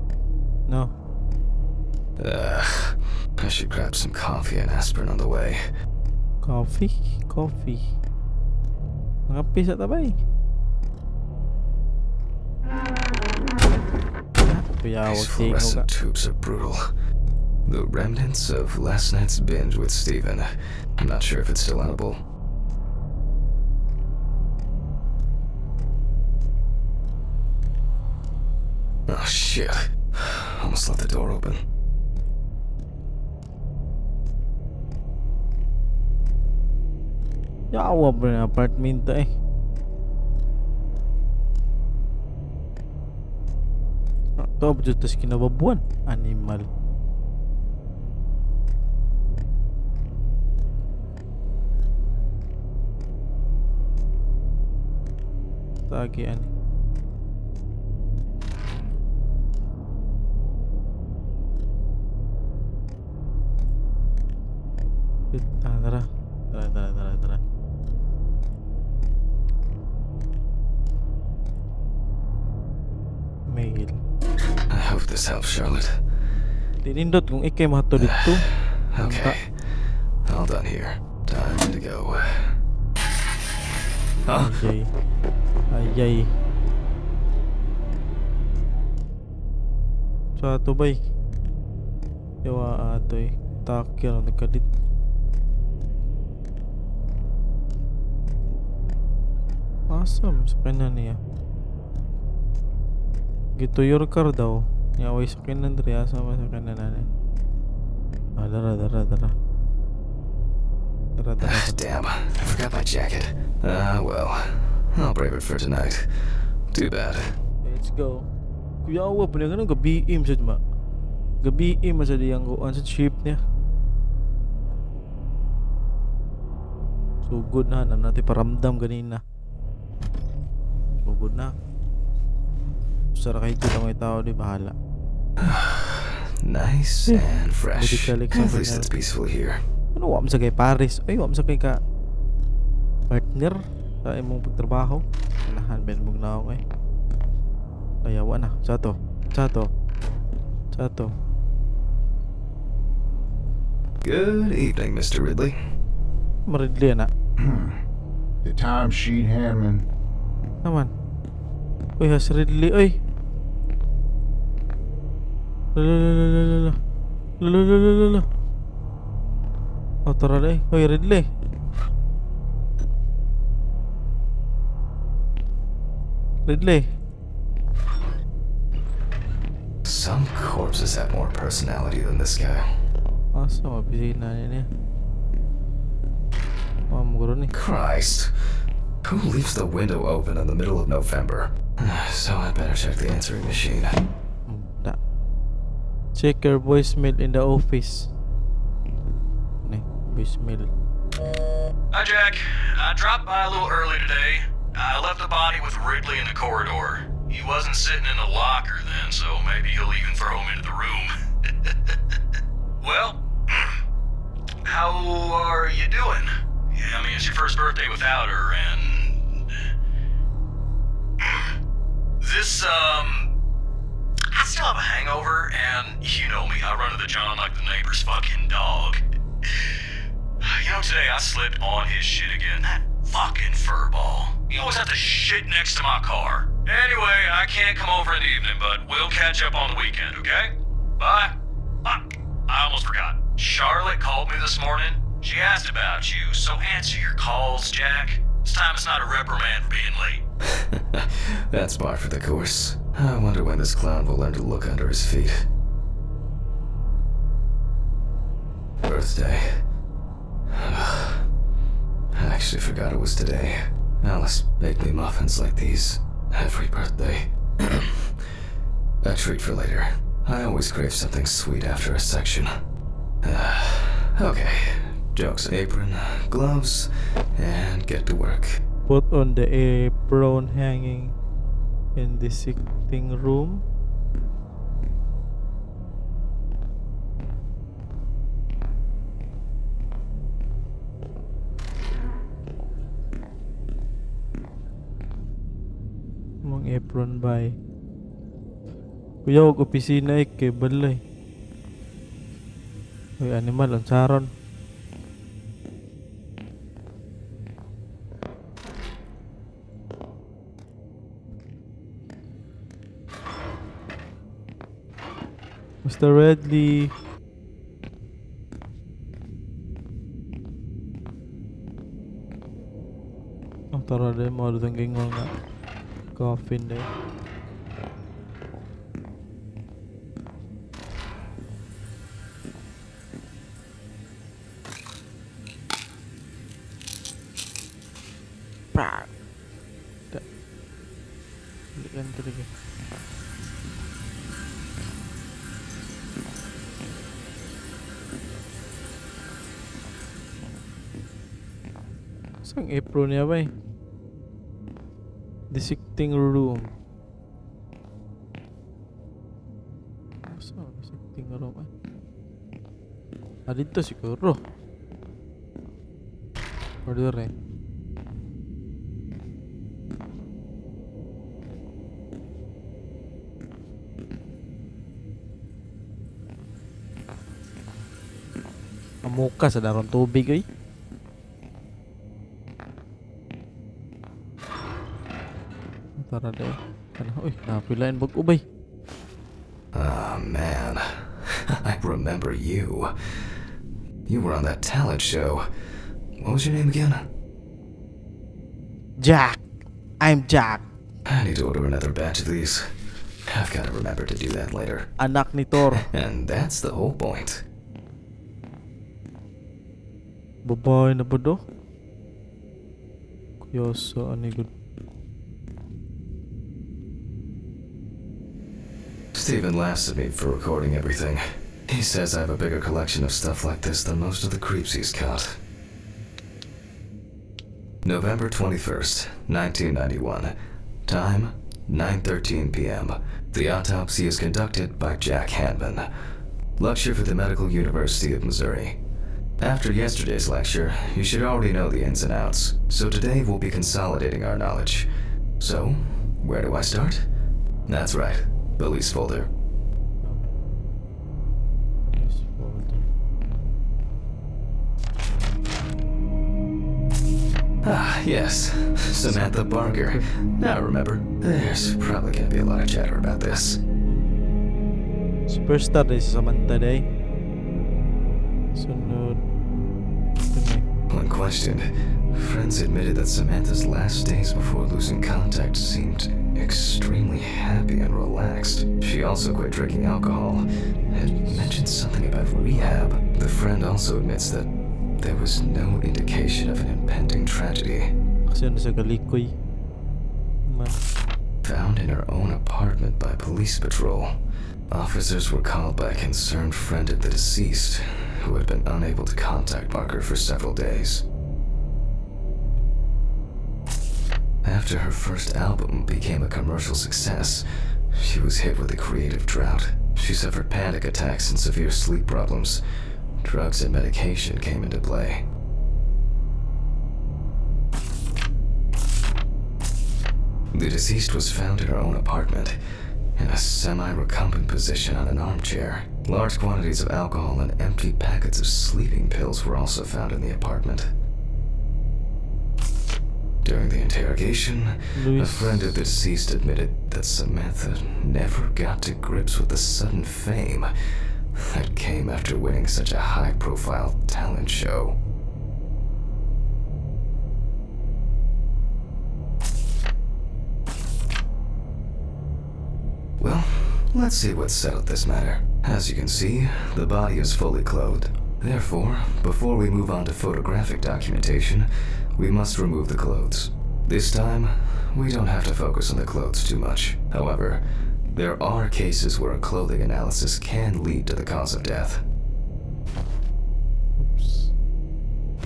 No. I should grab some coffee and aspirin on the way. Coffee? Coffee. Ngapi sa tabay. These fluorescent tubes are brutal. The remnants of last night's binge with Steven. I'm not sure if it's still edible. Oh shit. Almost left the door open. Yawa ba na apartment eh. Ito ba dito sa kinababuan? Animal. Tagian. Tara. Tara. Mail. I hope this helps, Charlotte. Tinindot kung ikay mahato dito. Okay. All done here. Time to go. Huh? Ayay. Sa ato bay. Yawa ato eh. Takir ang nagkalit. Awesome sa kanan niya. Gitu your car daw. Nyaway sa kanan diri asa ba sa kanan na. Dara. Damn, I forgot my jacket. Well, I'll brave it for tonight. Too bad. Let's go. Kuya awa pa niya ganun gabi-im sa ma. Gabi-im sa diyang kuan sa ship niya. So good na natin paramdam ganina. So good na. Sara kahit ito ng tao di bahala. Nice and fresh. Medical At exam least it's peaceful here. Ano wam sa kay Paris? Ay wam sa kay ka partner sa imong pagtrabaho. Nahan ben mong naong ay. Ayawa na. Sato. Good evening, Mr. Ridley. Maridli na. The timesheet handman. Naman. Uy, has Ridley. Uy. Lala. Oh, tara na eh. Uy, Ridley. Some corpses have more personality than this guy. Asa mabisina niya. Guru ni. Christ. Who leaves the window open in the middle of November? So I better check the answering machine. Da. Check your voicemail in the office. Ni, voicemail. Hi, Jack. I dropped by a little early today. I left the body with Ridley in the corridor. He wasn't sitting in the locker then, so maybe he'll even throw him into the room. Well, how are you doing? Yeah, I mean, it's your first birthday without her, and... This, I still have a hangover, and you know me, I run to the John like the neighbor's fucking dog. You know, today I slipped on his shit again. That fucking furball. He always has to shit next to my car. Anyway, I can't come over in the evening, but we'll catch up on the weekend, okay? Bye. I almost forgot. Charlotte called me this morning. She asked about you, so answer your calls, Jack. This time it's not a reprimand for being late. That's par for the course. I wonder when this clown will learn to look under his feet. Birthday. I actually forgot it was today. Alice baked me muffins like these every birthday. A treat for later. I always crave something sweet after a section. Okay, jokes apron, gloves, and get to work. Put on the apron hanging in the sitting room. Mong apron by. Kuya, og opisina kay balay. Uy, animal ang saron. Mr. Redley. Ang tara din mo dito gingon nga coffin din. Pak. Balikan ko lagi. Sang apron niya ba eh? The sitting room. Saan the sitting room eh? Dito siguro. Order eh. Amuka sa daron tubig eh. Tara deh. Uy, napilain bag-ubay. Ah, man. I remember you. You were on that talent show. What was your name again? Jack. I'm Jack. I need to order another batch of these. I've got to remember to do that later. Anak ni Thor. And that's the whole point. Babae na ba do? Kuyoso, ani good. Steven laughs at me for recording everything. He says I have a bigger collection of stuff like this than most of the creeps he's caught. November 21st, 1991. Time, 9:13 p.m. The autopsy is conducted by Jack Hanman. Lecture for the Medical University of Missouri. After yesterday's lecture, you should already know the ins and outs, so today we'll be consolidating our knowledge. So, where do I start? That's right. Police folder. Ah, yes. Samantha Barker. Now remember, there's probably gonna be a lot of chatter about this. Superstar day si Samantha day. Sunod. When questioned, friends admitted that Samantha's last days before losing contact seemed extremely happy and relaxed. She also quit drinking alcohol and mentioned something about rehab. The friend also admits that there was no indication of an impending tragedy. Kasi ano sa galikoy. Man. Found in her own apartment by police patrol. Officers were called by a concerned friend of the deceased, who had been unable to contact Barker for several days. After her first album became a commercial success, she was hit with a creative drought. She suffered panic attacks and severe sleep problems. Drugs and medication came into play. The deceased was found in her own apartment, in a semi-recumbent position on an armchair. Large quantities of alcohol and empty packets of sleeping pills were also found in the apartment. During the interrogation, a friend of the deceased admitted that Samantha never got to grips with the sudden fame that came after winning such a high-profile talent show. Well, let's see what settled this matter. As you can see, the body is fully clothed. Therefore, before we move on to photographic documentation, we must remove the clothes. This time, we don't have to focus on the clothes too much. However, There are cases where a clothing analysis can lead to the cause of death. Oops.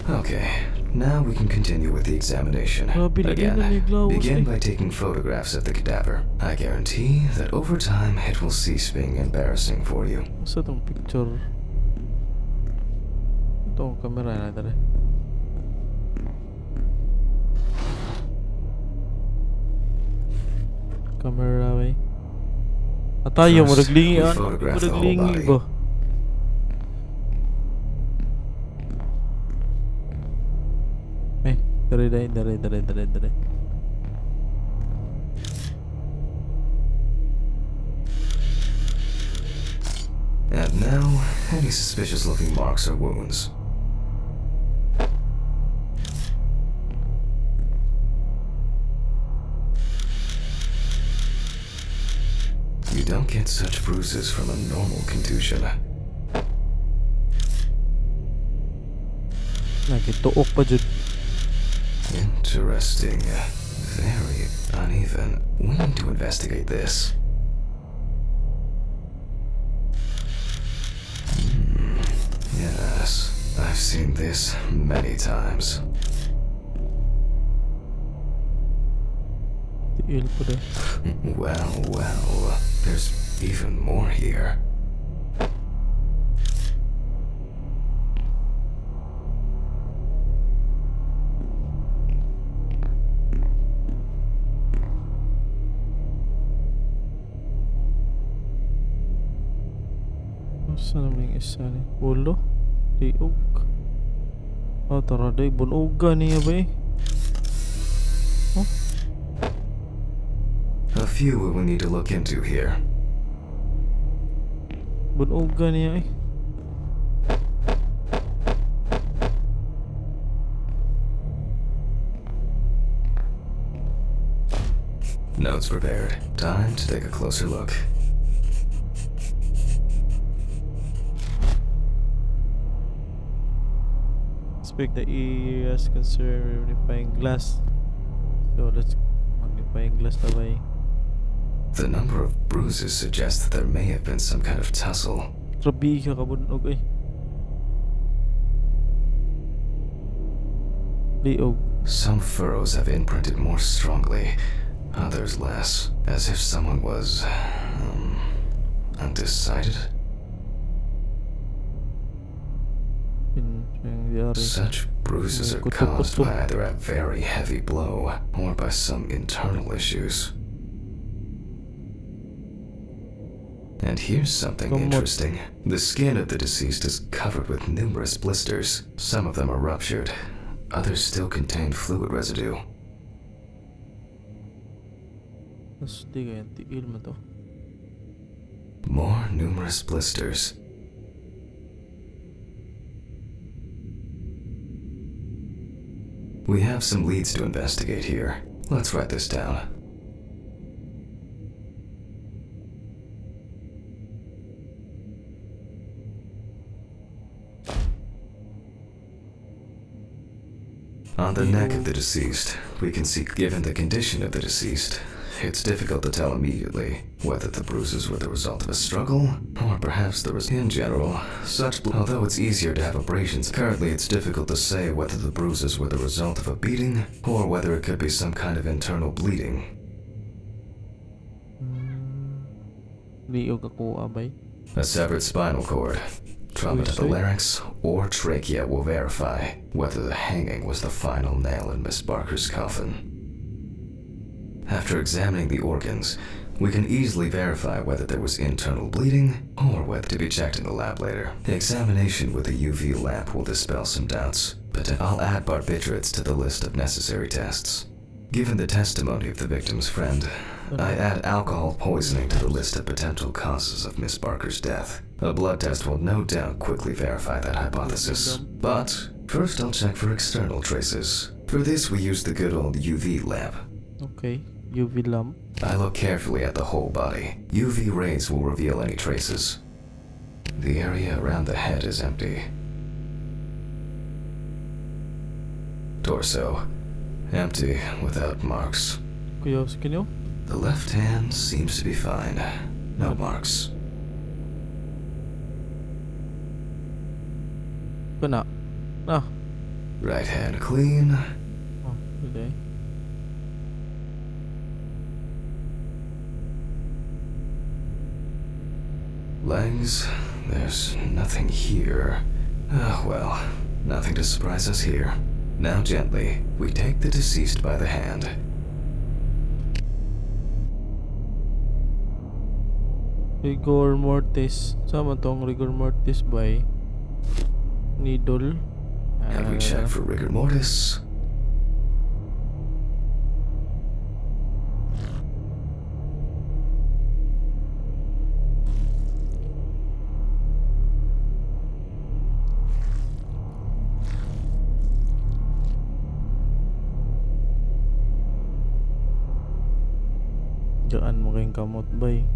Okay, now we can continue with the examination. Grabe, lagyan na ni Again, Glaus, begin eh. by taking photographs of the cadaver. I guarantee that over time it will cease being embarrassing for you. Sa tong picture. Ito ang camera na tara. Camera way. Atayo mo First, naglingi we ah. photograph the whole Naglingi body. ba? Eh, dare. And now, any suspicious looking marks or wounds. You don't get such bruises from a normal contusion. Nagituok pa jud. Interesting. Very uneven. We need to investigate this. Yes, I've seen this many times. Tiil po de. Well, there's even more here. Saan naman yung isa ni? Ulo? Tiog. Oh, tara day. Bunuga niya ba eh? A few we will need to look into here. Bunuga niya eh. Notes prepared. Time to take a closer look. Expect the ES consider magnifying glass. So let's magnifying glass na ba eh? The number of bruises suggests that there may have been some kind of tussle. Trabi ka kabunog eh. Liog. Some furrows have imprinted more strongly, others less, as if someone was undecided. Such bruises are caused by either a very heavy blow or by some internal issues. And here's something interesting. The skin of the deceased is covered with numerous blisters. Some of them are ruptured. Others still contain fluid residue. Mas di kaya tiil mo to. More numerous blisters. We have some leads to investigate here. Let's write this down. On the neck of the deceased, we can see, given the condition of the deceased, it's difficult to tell immediately whether the bruises were the result of a struggle, or perhaps there was, in general, although it's easier to have abrasions, currently it's difficult to say whether the bruises were the result of a beating, or whether it could be some kind of internal bleeding. Liog ako abay. A severed spinal cord, trauma to the larynx, or trachea will verify whether the hanging was the final nail in Miss Barker's coffin. After examining the organs, we can easily verify whether there was internal bleeding or whether to be checked in the lab later. The examination with a UV lamp will dispel some doubts, but I'll add barbiturates to the list of necessary tests. Given the testimony of the victim's friend, I add alcohol poisoning to the list of potential causes of Miss Barker's death. A blood test will no doubt quickly verify that hypothesis. But first I'll check for external traces. For this we use the good old UV lamp. Okay, UV lamp. I look carefully at the whole body. UV rays will reveal any traces. The area around the head is empty. Torso, empty without marks. Kuya, sige nyo. The left hand seems to be fine. No marks. Kena. Ah. Right hand clean. Oh, okay. Legs, there's nothing here. Ah, well, nothing to surprise us here. Now gently, we take the deceased by the hand. Rigor mortis. Sama tong rigor mortis by needle. And we check for rigor mortis. Diyan mo kayong kamot bay.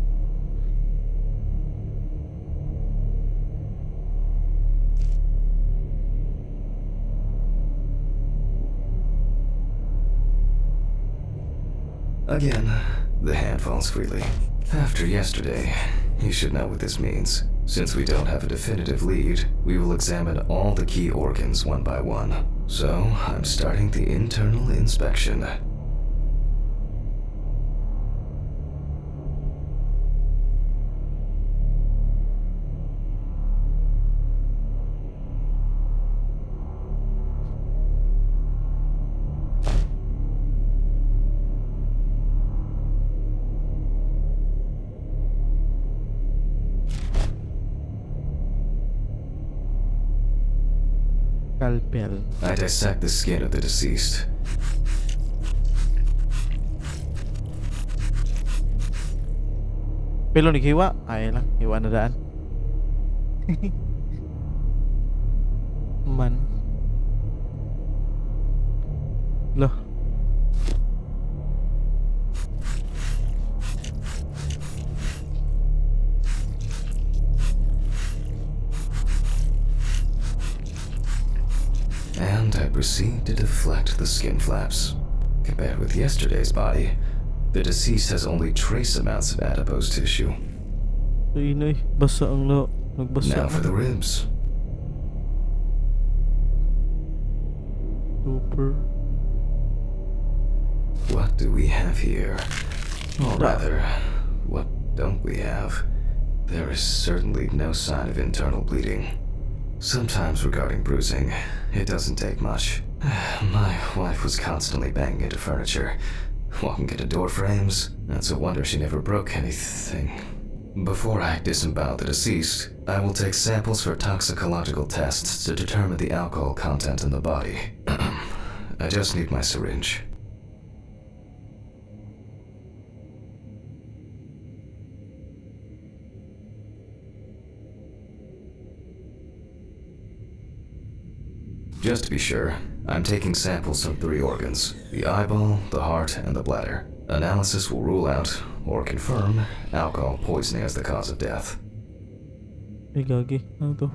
Again, the hand falls freely. After yesterday, you should know what this means. Since we don't have a definitive lead, we will examine all the key organs one by one. So, I'm starting the internal inspection. Scalpel. I dissect the skin of the deceased. Pelo ni hiwa. Ay lang, hiwa na daan. Man. Loh. And I proceed to deflect the skin flaps. Compared with yesterday's body, the deceased has only trace amounts of adipose tissue. Ay inay, basa ang lo. Nagbasa. Now for the ribs. Super. What do we have here? Or rather, what don't we have? There is certainly no sign of internal bleeding. Sometimes regarding bruising, it doesn't take much. My wife was constantly banging into furniture, walking into door frames. It's a wonder she never broke anything. Before I disembowel the deceased, I will take samples for toxicological tests to determine the alcohol content in the body. I just need my syringe. Just to be sure, I'm taking samples from 3 organs: the eyeball, the heart, and the bladder. Analysis will rule out, or confirm, alcohol poisoning as the cause of death. Ay gagi. Ano to?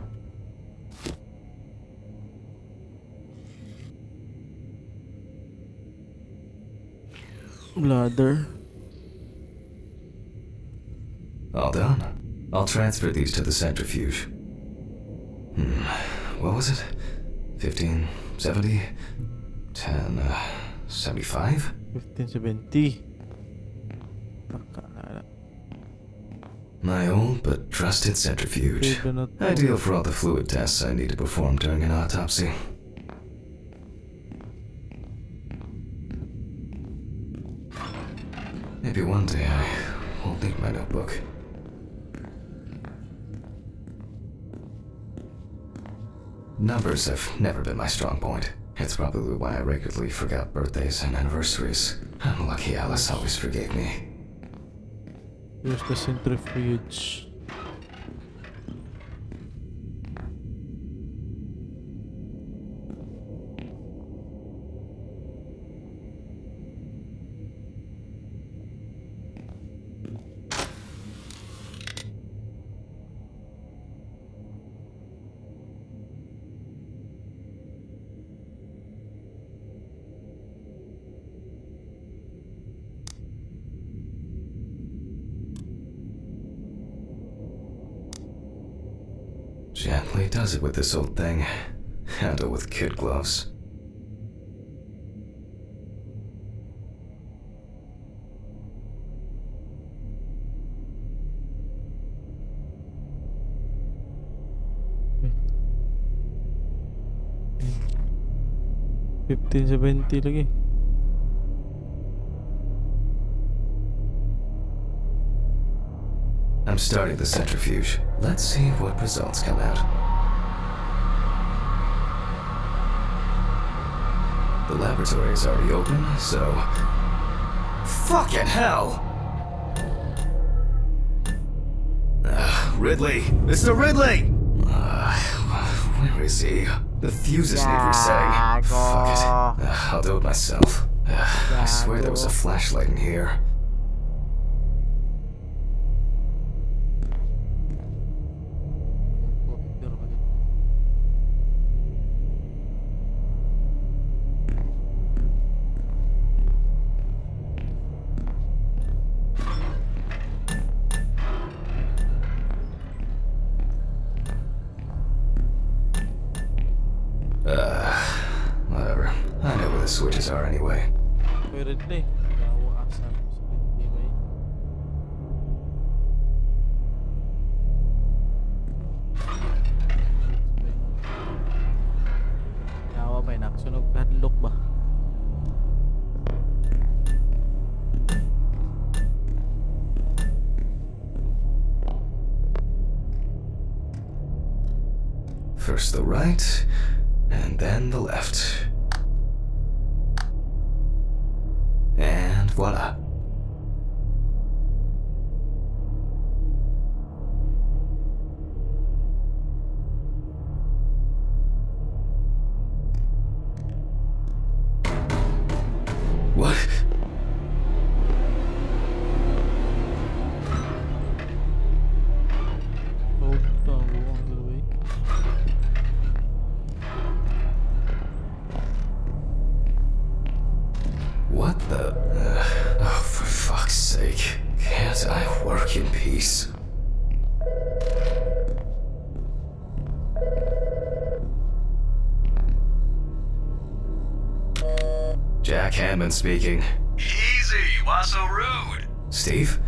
Bladder. All done. I'll transfer these to the centrifuge. What was it? 15, 70, 10, 75? 1570. Baka na. My old but trusted centrifuge. Pwede na to. Ideal for all the fluid tests I need to perform during an autopsy. Maybe one day I won't need my notebook. Numbers have never been my strong point. It's probably why I regularly forgot birthdays and anniversaries. I'm lucky Alice always forgave me. Use the centrifuge. Gently does it with this old thing. Handle with kid gloves. Fifteen 70 lagi. I'm starting the centrifuge. Let's see what results come out. The laboratory is already open, so... Fucking hell! Ridley! Mr. Ridley! Where is he? The fuses need resetting. Fuck it. I'll do it myself. I swear there was a flashlight in here. Whatever. I know where the switches are anyway. Pwede din. Yawa asal ko sa binti ba eh. Yawa ba eh. Nakasunog padlock ba? First the right, and then the left. And voila. What? Oh, tahu ang dalawa eh. What the? Oh, for fuck's sake. Can't I work in peace? Jack Hammond speaking. Easy, why so rude? Steve?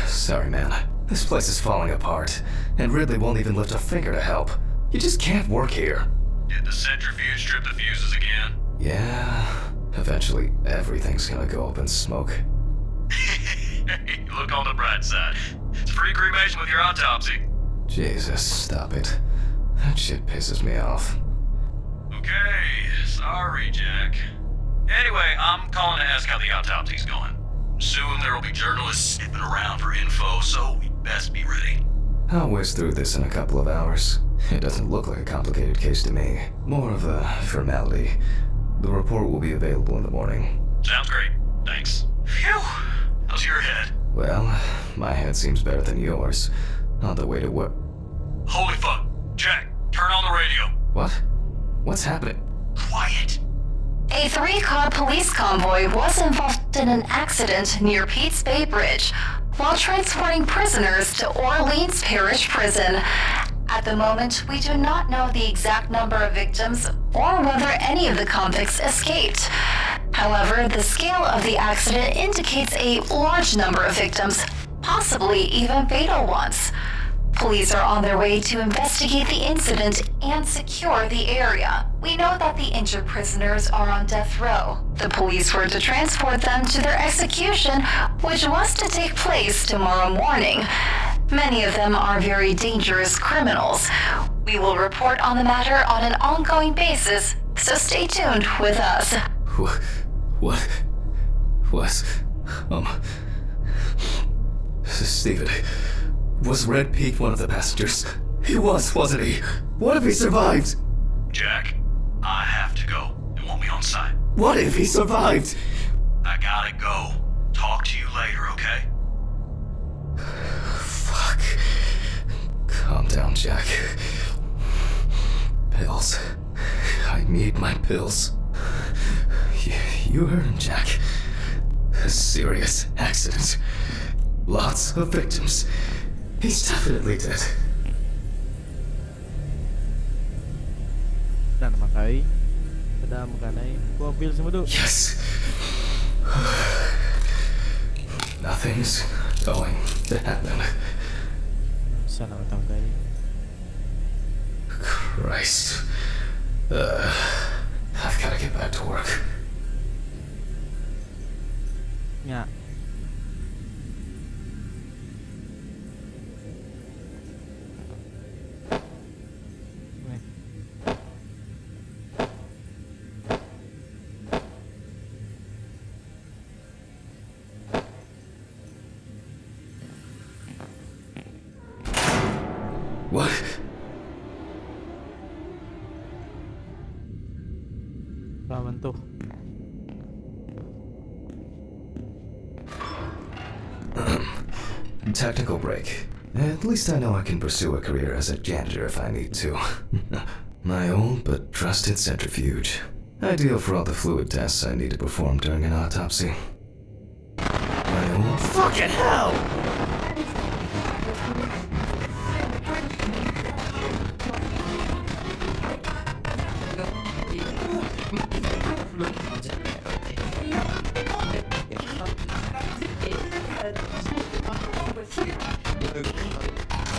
Sorry, man. This place is falling apart, and Ridley won't even lift a finger to help. You just can't work here. Did the centrifuge trip the fuses again? Yeah, eventually everything's gonna go up in smoke. Look on the bright side. It's free cremation with your autopsy. Jesus, stop it. That shit pisses me off. Okay, sorry, Jack. Anyway, I'm calling to ask how the autopsy's going. Soon there will be journalists sniffing around for info, so we best be ready. I'll whiz through this in a couple of hours. It doesn't look like a complicated case to me. More of a formality. The report will be available in the morning. Sounds great. Thanks. Phew! How's your head? Well, my head seems better than yours. On the way to work. Holy fuck! Jack, turn on the radio. What? What's happening? Quiet. A 3-car police convoy was involved in an accident near Pete's Bay Bridge while transporting prisoners to Orleans Parish Prison. At the moment, we do not know the exact number of victims or whether any of the convicts escaped. However, the scale of the accident indicates a large number of victims, possibly even fatal ones. Police are on their way to investigate the incident and secure the area. We know that the injured prisoners are on death row. The police were to transport them to their execution, which was to take place tomorrow morning. Many of them are very dangerous criminals. We will report on the matter on an ongoing basis, so stay tuned with us. What? Stephen, was Red Pete one of the passengers? He was, wasn't he? What if he survived? Jack, I have to go. It won't be on site. What if he survived? I gotta go. Talk to you later, okay? Fuck. Calm down, Jack. Pills. I need my pills. You heard him, Jack. A serious accident. Lots of victims. He's definitely dead. Na naman kay. Padam ka na eh. Kuha ang pills mo do. Yes. Nothing's going to happen. Sana matang kay. Christ. I've got to get back to work. Nga. What? Raman to. Technical break. At least I know I can pursue a career as a janitor if I need to. My old but trusted centrifuge. Ideal for all the fluid tests I need to perform during an autopsy. My old fucking hell!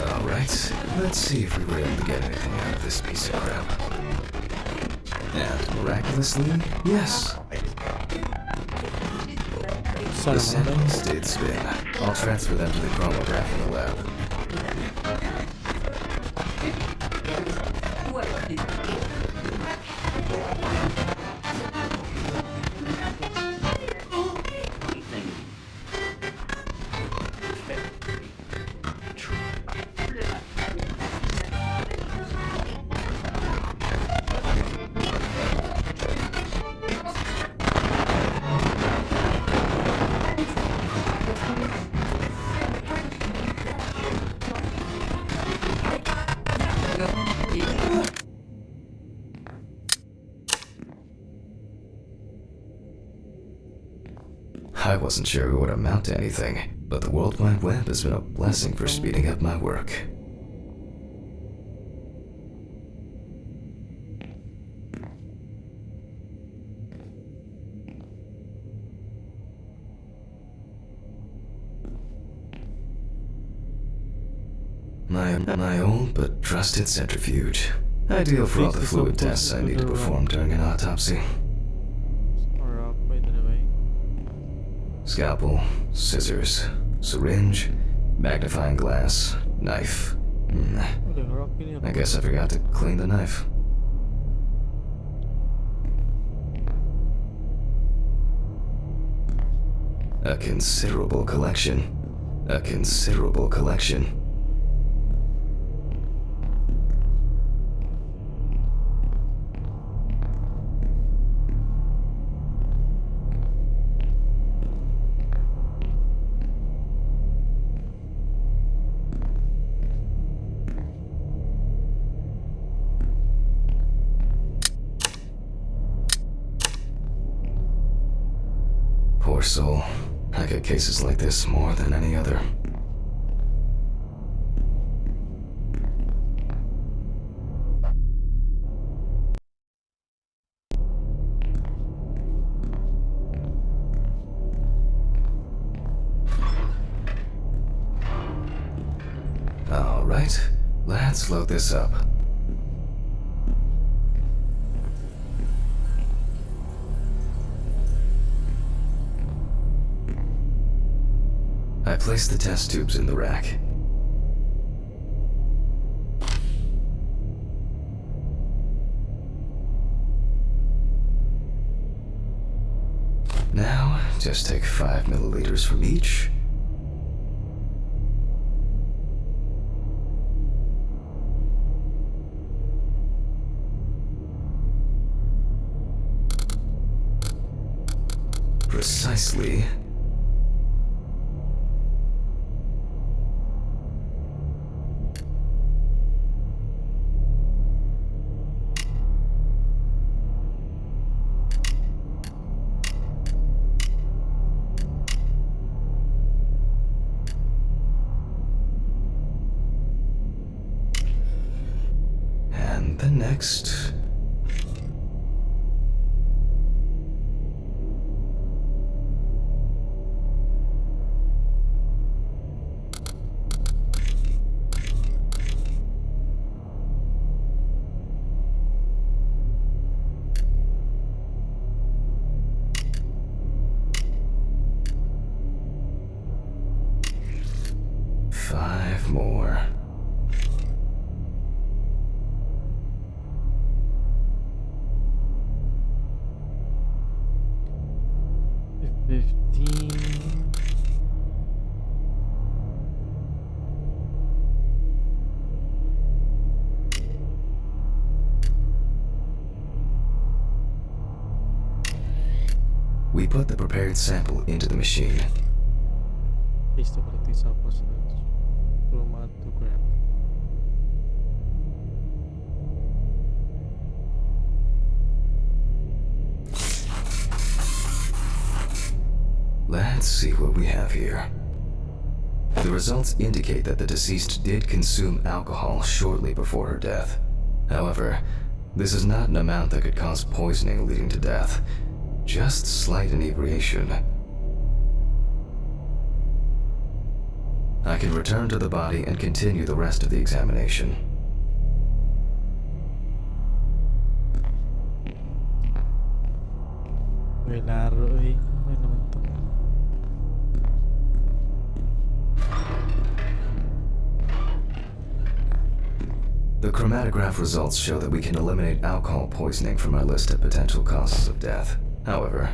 Alright, let's see if we were able to get anything out of this piece of crap. And miraculously, yes. Sana The matang. samples did spin. I'll transfer them to the chromatograph in the lab. I wasn't sure it would amount to anything, but the World Wide Web has been a blessing for speeding up my work. My old but trusted centrifuge. Ideal for all the fluid tests I need to perform during an autopsy. Or pwede na ba eh? Scalpel, scissors, syringe, magnifying glass, knife. Wala, rock yun I guess I forgot to clean the knife. A considerable collection. A considerable collection. Poor soul. I get cases like this more than any other. All right, let's load this up. I placed the test tubes in the rack. Now, just take 5 milliliters from each. Precisely. And the next. 5 more. $15. We put the prepared sample into the machine. Histocratic samples chromatograph. Let's see what we have here. The results indicate that the deceased did consume alcohol shortly before her death. However, this is not an amount that could cause poisoning leading to death, just slight inebriation. I can return to the body and continue the rest of the examination. May laro eh. Ano naman to? The chromatograph results show that we can eliminate alcohol poisoning from our list of potential causes of death. However,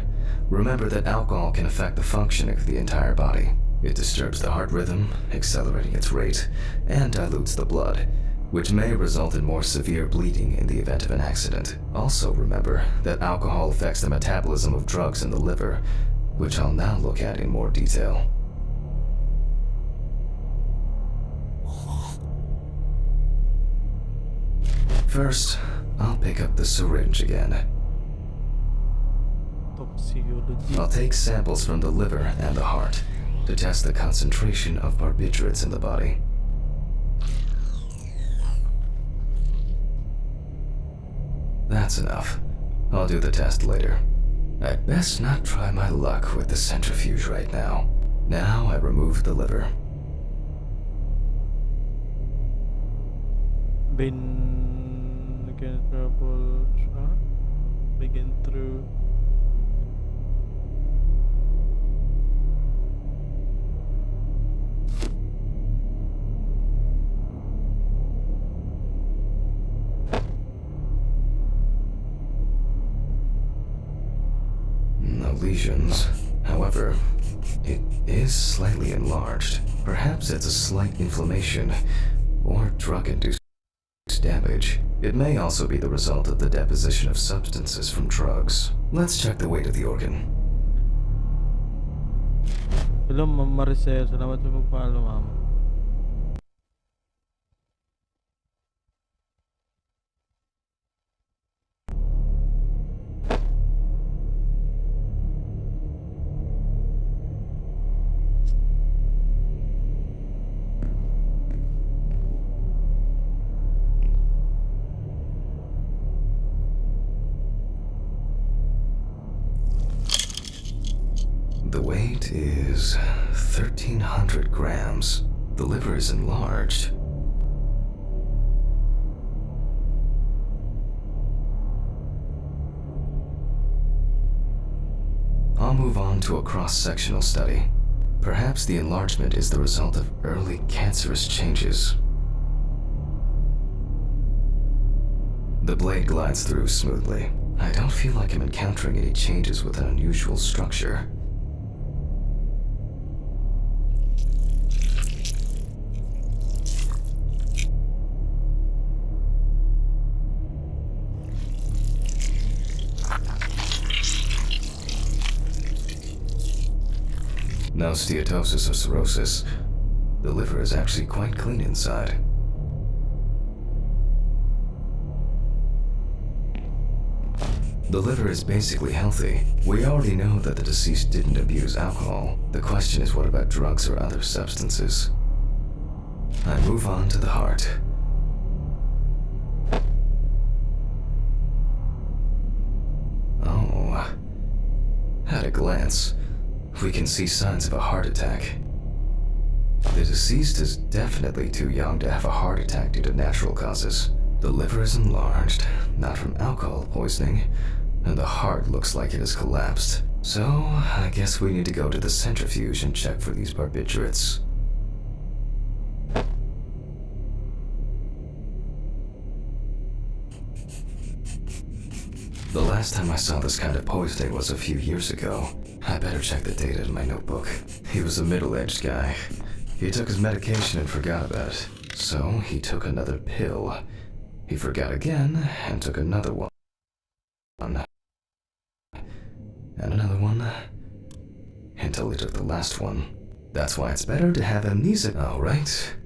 remember that alcohol can affect the functioning of the entire body. It disturbs the heart rhythm, accelerating its rate, and dilutes the blood, which may result in more severe bleeding in the event of an accident. Also remember that alcohol affects the metabolism of drugs in the liver, which I'll now look at in more detail. First, I'll pick up the syringe again. Toxicology. I'll take samples from the liver and the heart to test the concentration of barbiturates in the body. That's enough. I'll do the test later. I'd best not try my luck with the centrifuge right now. Now I remove the liver. Begin through. No lesions. However, it is slightly enlarged. Perhaps it's a slight inflammation or drug-induced damage. It may also be the result of the deposition of substances from drugs. Let's check the weight of the organ. Hello, Ma'am Maricel. Salamat sa pag-follow, ma'am. The weight is 1,300 grams. The liver is enlarged. I'll move on to a cross-sectional study. Perhaps the enlargement is the result of early cancerous changes. The blade glides through smoothly. I don't feel like I'm encountering any changes with an unusual structure. No steatosis or cirrhosis. The liver is actually quite clean inside. The liver is basically healthy. We already know that the deceased didn't abuse alcohol. The question is, what about drugs or other substances? I move on to the heart. Oh. At a glance, we can see signs of a heart attack. The deceased is definitely too young to have a heart attack due to natural causes. The liver is enlarged, not from alcohol poisoning, and the heart looks like it has collapsed. So, I guess we need to go to the centrifuge and check for these barbiturates. The last time I saw this kind of poisoning was a few years ago. I better check the data in my notebook. He was a middle-aged guy. He took his medication and forgot about it. So he took another pill. He forgot again and took another one. And another one. Until he took the last one. That's why it's better to have amnesia. Alright.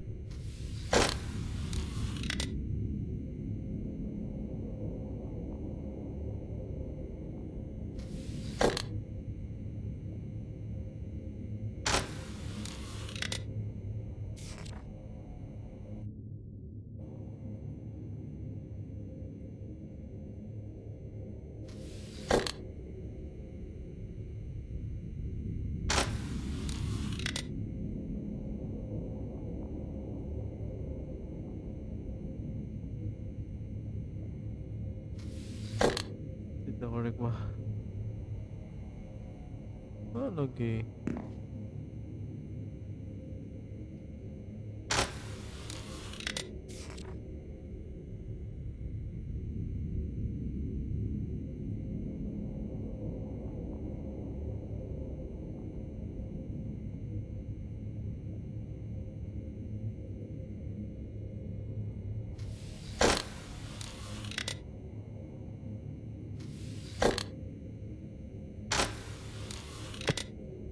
Tidak korek ba? Ano lagi?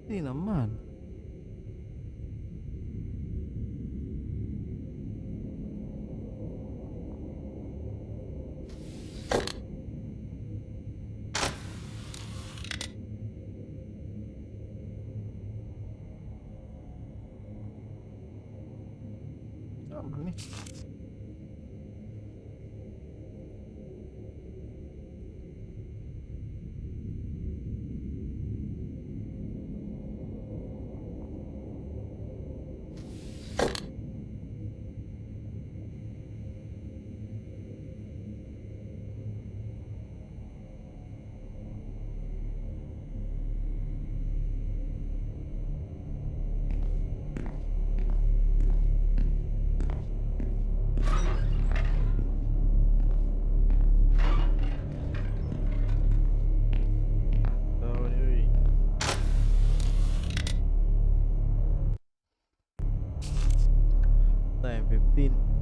Hindi naman. Tama ni. Time 15.